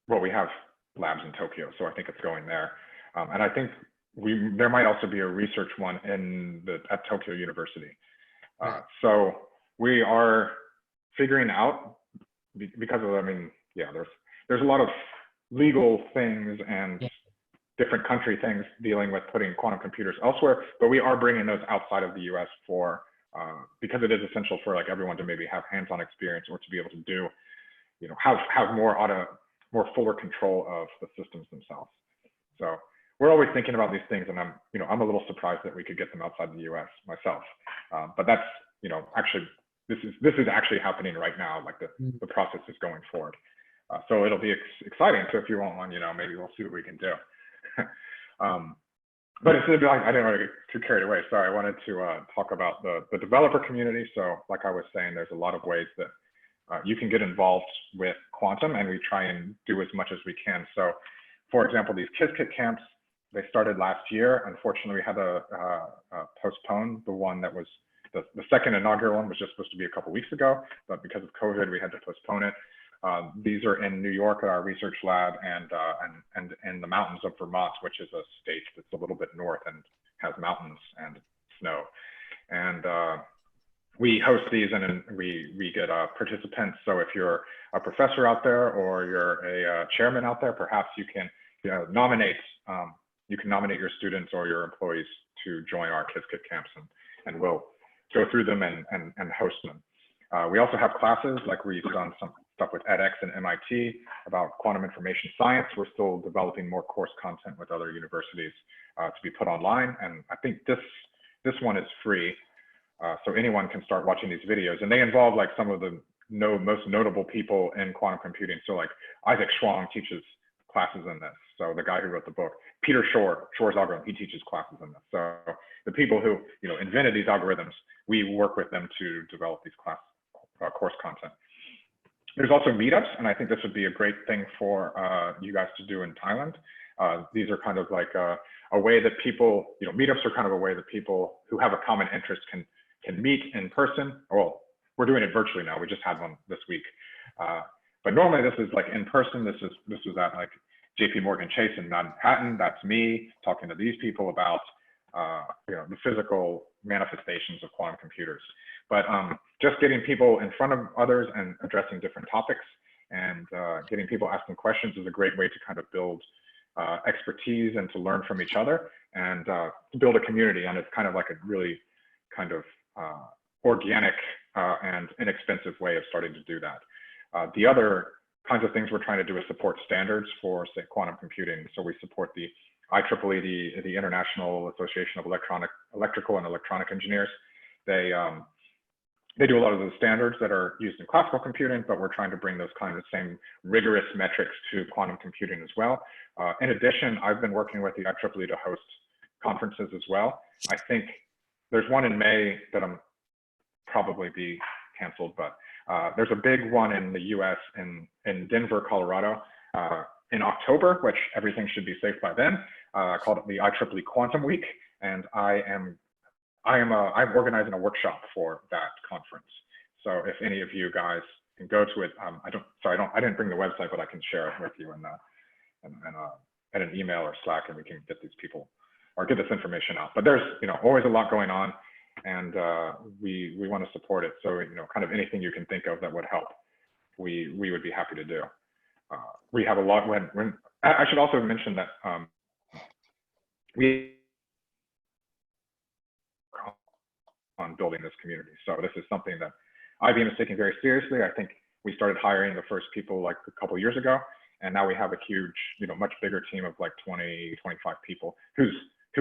well, we have labs in Tokyo, so I think it's going there. And I think there might also be a research one at Tokyo University. So we are figuring out, because of, I mean, yeah, there's a lot of legal things and different country things dealing with putting quantum computers elsewhere, but we are bringing those outside of the US for, because it is essential for like everyone to maybe have hands-on experience or to be able to do, you know, have more fuller control of the systems themselves. So we're always thinking about these things, and I'm a little surprised that we could get them outside the US myself. But that's, you know, actually, this is actually happening right now, like the process is going forward. So it'll be exciting. So if you want one, you know, maybe we'll see what we can do. But it's like, I didn't want to get too carried away. Sorry, I wanted to talk about the developer community. So like I was saying, there's a lot of ways that you can get involved with quantum, and we try and do as much as we can. So for example, these KISKIT camps, they started last year. Unfortunately, we had to postpone the one that was, the second inaugural one was just supposed to be a couple weeks ago, but because of COVID, we had to postpone it. These are in New York at our research lab, and in the mountains of Vermont, which is a state that's a little bit north and has mountains and snow. And we host these, and then we get participants. So if you're a professor out there or you're a chairman out there, perhaps you can nominate your students or your employees to join our KISKIT camps, and we'll go through them and host them. We also have classes, like we've done some stuff with edX and MIT about quantum information science. We're still developing more course content with other universities to be put online. And I think this one is free. So anyone can start watching these videos, and they involve like some of the most notable people in quantum computing. So like Isaac Schwang teaches classes in this. So the guy who wrote the book, Peter Shor's algorithm, he teaches classes in this. So the people who invented these algorithms, we work with them to develop these course content. There's also meetups, and I think this would be a great thing for you guys to do in Thailand. These are kind of like a way that people, meetups are kind of a way that people who have a common interest can meet in person. Well, we're doing it virtually now. We just had one this week. But normally this is like in person. This was at like JP Morgan Chase in Manhattan. That's me talking to these people about the physical manifestations of quantum computers. But just getting people in front of others and addressing different topics and getting people asking questions is a great way to kind of build expertise and to learn from each other and to build a community. And it's kind of like a really kind of organic and inexpensive way of starting to do that. The other kinds of things we're trying to do is support standards for, say, quantum computing. So we support the IEEE, the International Association of Electrical and Electronic Engineers. They do a lot of the standards that are used in classical computing, but we're trying to bring those kind of same rigorous metrics to quantum computing as well. In addition, I've been working with the IEEE to host conferences as well. I think there's one in May that I'm probably be canceled, but there's a big one in the US in Denver, Colorado in October, which everything should be safe by then, called the IEEE Quantum Week. And I'm organizing a workshop for that conference. So if any of you guys can go to it, I didn't bring the website, but I can share it with you in an email or Slack, and we can get these people or get this information out. But there's always a lot going on, and we want to support it. So kind of anything you can think of that would help, we would be happy to do. We have a lot. When I should also mention that we on building this community. So this is something that IBM is taking very seriously. I think we started hiring the first people like a couple of years ago, And now we have a huge, much bigger team of like 20, 25 people who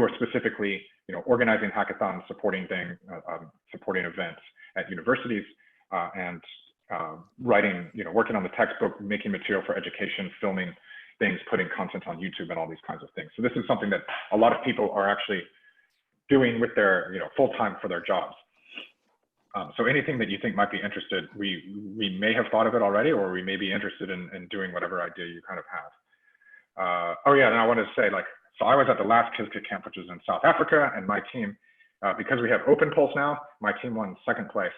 are specifically, organizing hackathons, supporting things, supporting events at universities, and writing, working on the textbook, making material for education, filming things, putting content on YouTube and all these kinds of things. So this is something that a lot of people are actually doing with their, full-time for their jobs. So anything that you think might be interested, we may have thought of it already, or we may be interested in doing whatever idea you kind of have. Oh yeah, and I wanted to say, so I was at the last KISKIT camp, which is in South Africa, and my team, because we have OpenPulse now, my team won second place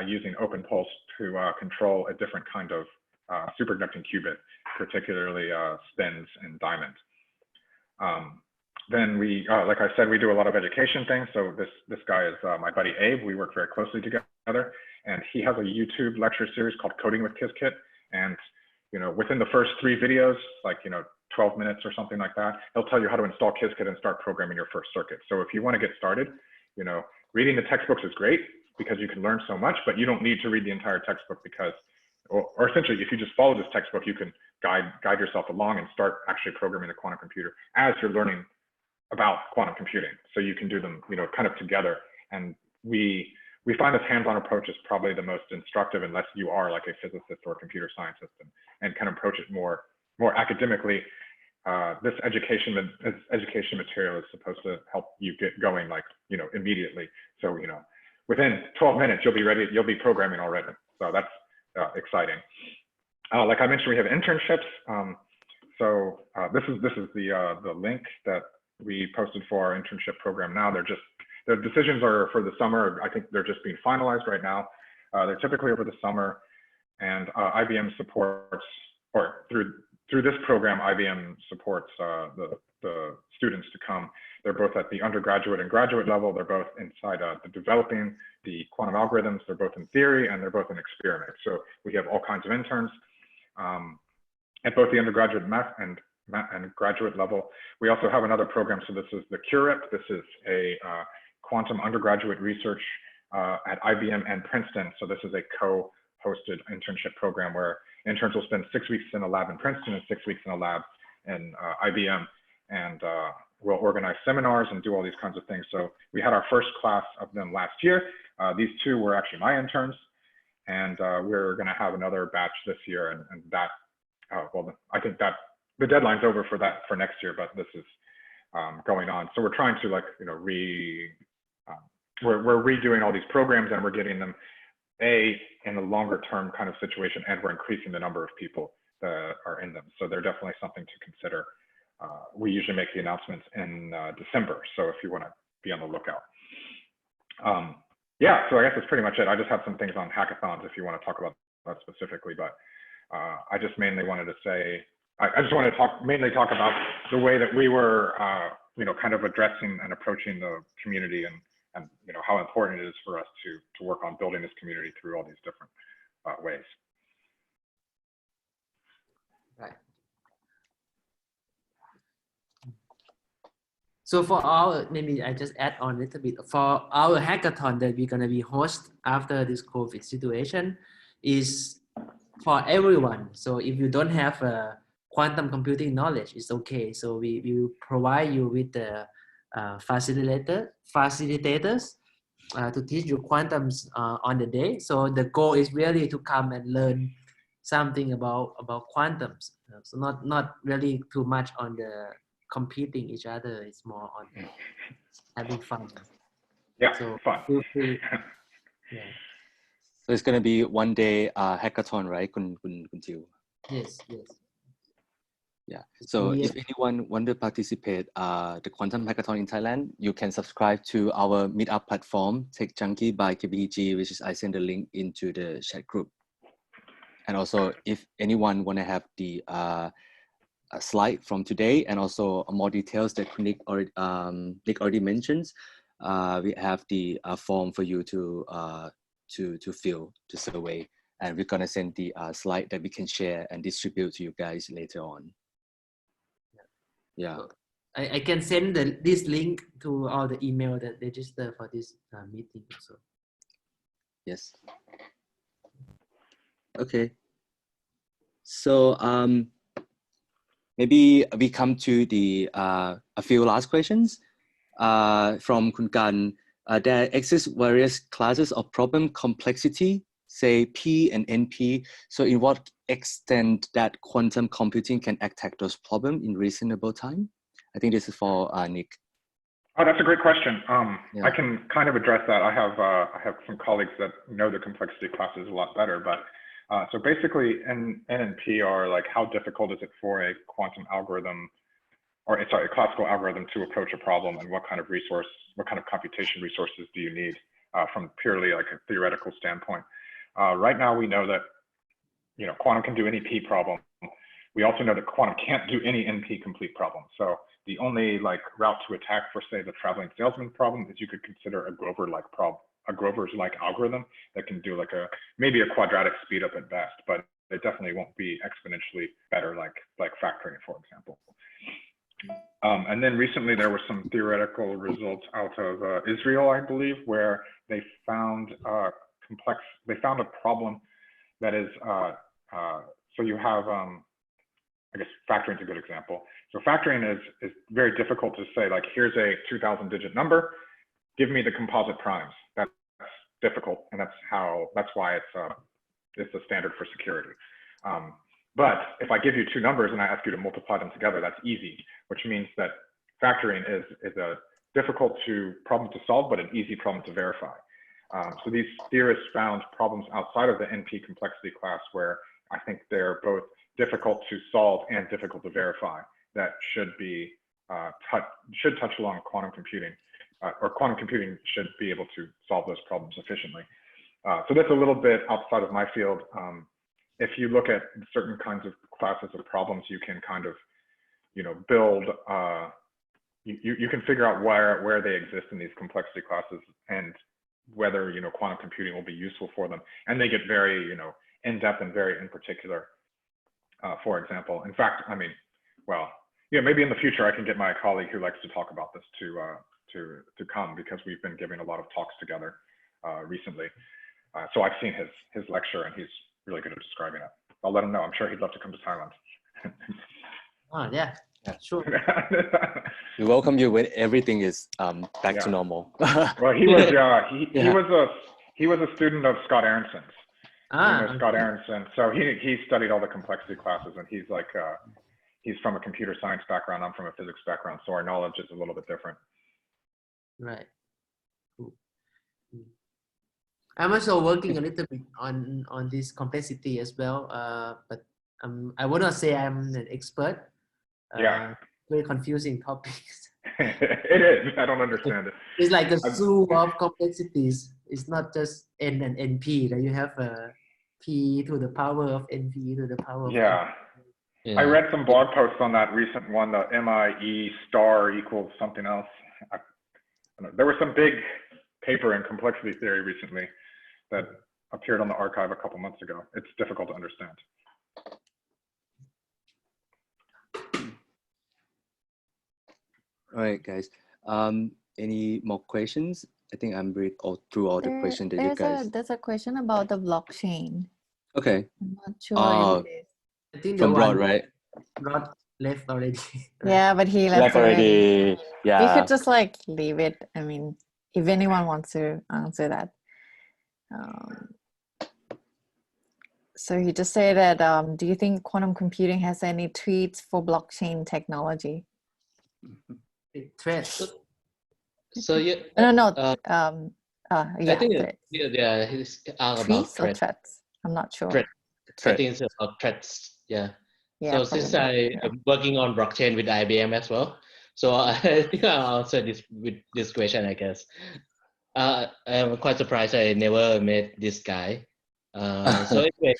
using OpenPulse to control a different kind of superconducting qubit, particularly spins and diamonds. Then we, like I said, we do a lot of education things. So this guy is my buddy Abe. We work very closely together, and he has a YouTube lecture series called Coding with KISKIT. And within the first 3 videos, 12 minutes or something like that, he'll tell you how to install KISKIT and start programming your first circuit. So if you want to get started, reading the textbooks is great because you can learn so much, but you don't need to read the entire textbook because, or essentially, if you just follow this textbook, you can guide yourself along and start actually programming a quantum computer as you're learning about quantum computing. So you can do them, kind of together. And we find this hands-on approach is probably the most instructive unless you are like a physicist or a computer scientist and can approach it more academically. This education material is supposed to help you get going immediately. So, within 12 minutes, you'll be programming already. So that's exciting. Like I mentioned, we have internships. So this is the link that we posted for our internship program now. The decisions are for the summer. I think they're just being finalized right now. They're typically over the summer, and IBM supports, or through this program, IBM supports the students to come. They're both at the undergraduate and graduate level. They're both inside the developing the quantum algorithms. They're both in theory, and they're both in experiment. So we have all kinds of interns at both the undergraduate and graduate level. We also have another program. So this is the QRIP. This is a quantum undergraduate research at IBM and Princeton. So this is a co-hosted internship program where interns will spend 6 weeks in a lab in Princeton and 6 weeks in a lab in IBM. And we'll organize seminars and do all these kinds of things. So we had our first class of them last year. These 2 were actually my interns. And we're going to have another batch this year. And that, well, I think that the deadline's over for next year, but this is going on. So we're trying to we're redoing all these programs, and we're getting them in a longer term kind of situation, and we're increasing the number of people that are in them. So they're definitely something to consider. We usually make the announcements in December. So if you want to be on the lookout. Yeah, so I guess that's pretty much it. I just have some things on hackathons if you want to talk about that specifically, but I just mainly wanted to say, I just want to mainly talk about the way that we were, kind of addressing and approaching the community, and how important it is for us to work on building this community through all these different ways. Right. So for our, maybe I just add on a little bit, for our hackathon that we're gonna be host after this COVID situation is for everyone. So if you don't have a quantum computing knowledge, it's okay. So we will provide you with the facilitators to teach you quantums on the day. So the goal is really to come and learn something about quantums. So not really too much on the competing each other. It's more on having fun. Yeah, so fun. Yeah. So it's gonna be one day hackathon, right, Kun Chiu? Yes. Yeah. So if anyone want to participate the Quantum Hackathon in Thailand, you can subscribe to our meetup platform, Tech Junkie by KBTG, which is I send the link into the chat group. And also, if anyone want to have the a slide from today and also more details that Nick already mentions, we have the form for you to fill the survey, and we're gonna send the slide that we can share and distribute to you guys later on. Yeah, so I can send this link to all the email that register for this meeting also. Yes. Okay. So maybe we come to the a few last questions from Kun Kan. There exist various classes of problem complexity, say P and NP. So in what extent that quantum computing can attack those problems in reasonable time? I think this is for Nick. Oh, that's a great question. Yeah. I can kind of address that. I have some colleagues that know the complexity classes a lot better, but so basically N and P are like, how difficult is it for a quantum algorithm, or sorry, a classical algorithm to approach a problem, and what kind of computation resources do you need from purely like a theoretical standpoint. Right now we know that, you know, quantum can do any P problem. We also know that quantum can't do any NP complete problem. So the only like route to attack for, say, the traveling salesman problem is you could consider a Grover-like problem, a Grover's-like algorithm that can do like maybe a quadratic speed up at best, but it definitely won't be exponentially better like factoring, for example. And then recently there were some theoretical results out of Israel, I believe, where they found they found a problem that is, so you have, I guess factoring is a good example. So factoring is very difficult to say, like, here's a 2,000 digit number, give me the composite primes. That's difficult, and that's why it's a standard for security. But if I give you two numbers and I ask you to multiply them together, that's easy, which means that factoring is a difficult problem to solve, but an easy problem to verify. So these theorists found problems outside of the NP complexity class where I think they're both difficult to solve and difficult to verify that should be should touch along quantum computing, or quantum computing should be able to solve those problems efficiently. So that's a little bit outside of my field. If you look at certain kinds of classes of problems, you can kind of, you know, build, you can figure out where they exist in these complexity classes and whether, you know, quantum computing will be useful for them. And they get very, you know, in-depth and very in particular. For example, in fact, I mean, well, yeah, maybe in the future I can get my colleague who likes to talk about this to come, because we've been giving a lot of talks together recently. So I've seen his lecture, and he's really good at describing it. I'll let him know. I'm sure he'd love to come to Thailand. Oh yeah, sure. We welcome you when everything is back to normal. Well, he was he was a student of Scott Aronson's. Scott Aronson. So he studied all the complexity classes, and he's like he's from a computer science background. I'm from a physics background, so our knowledge is a little bit different. Right. Cool. I'm also working a little bit on this complexity as well, but I would not say I'm an expert. Yeah. Very confusing topics. It is. I don't understand it. It's like a zoo of complexities. It's not just N and NP. That you have a P to the power of NP to the power of yeah. I read some blog posts on that recent one, the MIE star equals something else. There was some big paper in complexity theory recently that appeared on the archive a couple months ago. It's difficult to understand. All right, guys. Any more questions? I think I'm read through all the questions that you guys. There's a question about the blockchain. Okay. I'm not sure. I think From Broad, right? Broad left already. Yeah, but he left already. Yeah. We could just like leave it. I mean, if anyone wants to answer that. So he just said that, do you think quantum computing has any threats for blockchain technology? Threats. So yeah. No. I think his about threats or threats. I'm not sure. I think it's about threats. Yeah. Yeah, so probably. Since I'm working on blockchain with IBM as well, so I think I'll answer this question, I guess. I'm quite surprised I never met this guy. So anyway,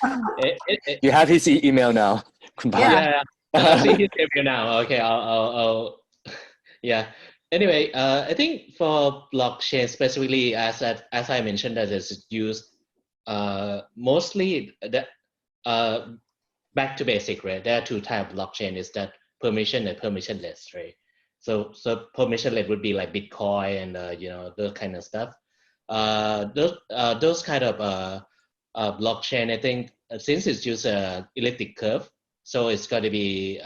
you have his email now. Yeah, I'll see his email now. Okay, I'll yeah. Anyway, I think for blockchain specifically, as I mentioned, that it's used mostly back to basic, right? There are two types of blockchain: is that permission and permissionless, right? So permissionless would be like Bitcoin and you know, those kind of stuff. Those kind of blockchain, I think, since it's used elliptic curve, so it's got to be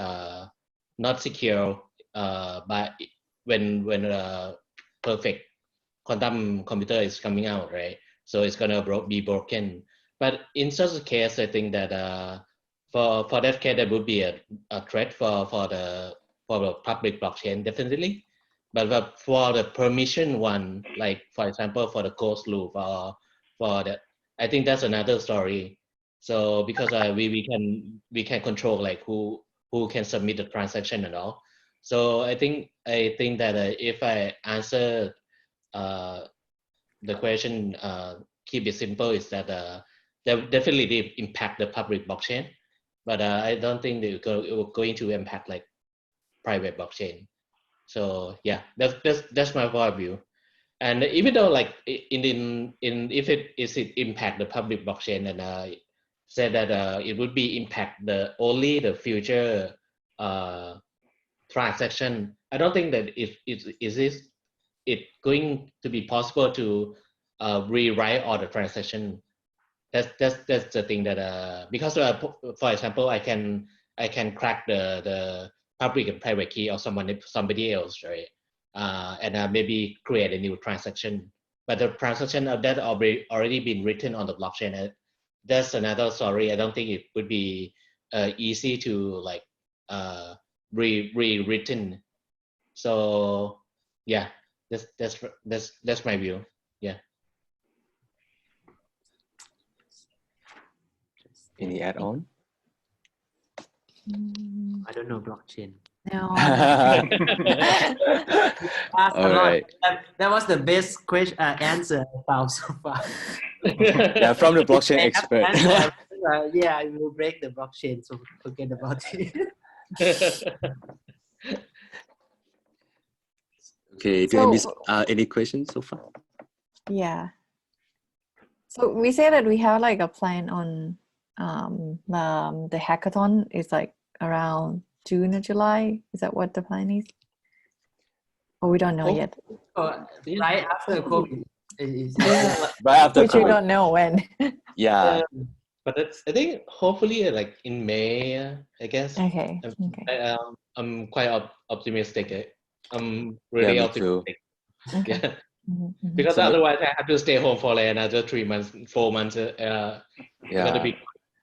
not secure by when perfect quantum computer is coming out, right? So it's gonna be broken. But in such a case, I think that for that case, there would be a threat for the public blockchain, definitely. But for the permission one, like for example, for the closed loop or for the, I think that's another story. So because we can control like who can submit the transaction and all. So I think that if I answer the question, keep it simple, is that that definitely impact the public blockchain, but I don't think it will going to impact like private blockchain. So yeah, that's my point of view. And even though like in if it impact the public blockchain, and said that it would be impact only the future transaction, I don't think that it going to be possible to rewrite all the transaction. That's the thing that because for example, I can crack the public and private key of somebody else, right? And maybe create a new transaction, but the transaction of that already been written on the blockchain. That's another story. I don't think it would be easy to like rewritten. So yeah, that's my view. Yeah. Any add-on? I don't know blockchain. No. All right. That was the best question answer I found so far. Yeah, from the blockchain expert. Yeah, I will break the blockchain, so forget about it. Okay, do I miss any questions so far? Yeah. So we say that we have like a plan on the hackathon is like around June or July. Is that what the plan is? Or we don't know yet. Right after COVID. Right after Which we COVID. don't know when. Yeah. But I think hopefully like in May, I guess. Okay. I'm quite optimistic. I'm really optimistic. Okay. Yeah. Because otherwise I have to stay home for like another 3 months, 4 months. Yeah. Gonna be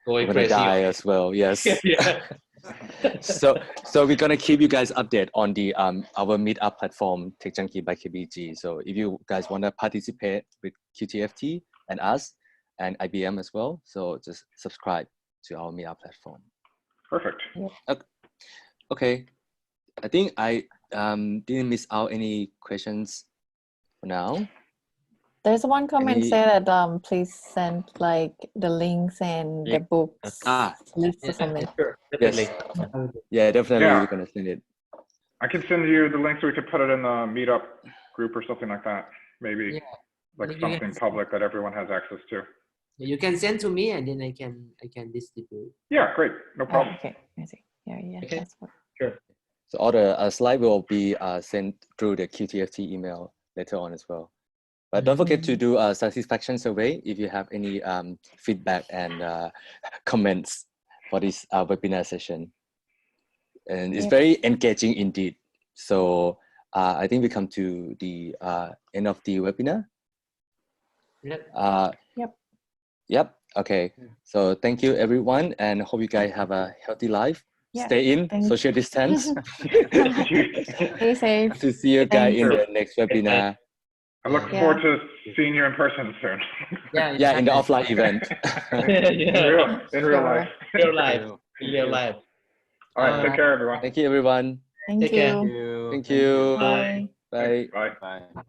going We're gonna crazy. die as well. Yes. Yeah. So we're gonna keep you guys updated on the our meetup platform Tech Junkie by KBTG. So if you guys wanna participate with QTFT and us and IBM as well, so just subscribe to our meetup platform. Perfect. Okay. I think I didn't miss out any questions for now. There's one comment say that please send like the links and the books list or something. Sure, definitely. Yes. Yeah, definitely. Yeah. We're gonna send it. I can send you the link so we could put it in the meetup group or something like that. Maybe like something public that everyone has access to. You can send to me and then I can distribute. Yeah, great. No problem. Okay, I see. Yeah, Okay. that's what. Sure. So all the slide will be sent through the QTFT email later on as well. But don't forget to do a satisfaction survey if you have any feedback and comments for this webinar session. And it's very engaging indeed. So I think we come to the end of the webinar. Yep. Okay. So thank you everyone, and hope you guys have a healthy life. Yeah, Stay in, social distance. Stay safe. To see you guys in the next webinar. I'm looking forward to seeing you in person soon. Yeah, in the offline event. in real life. In real life. All right, take care, everyone. Thank you, everyone. Thank Take you. care. Thank you. Bye. Bye. Bye. Bye.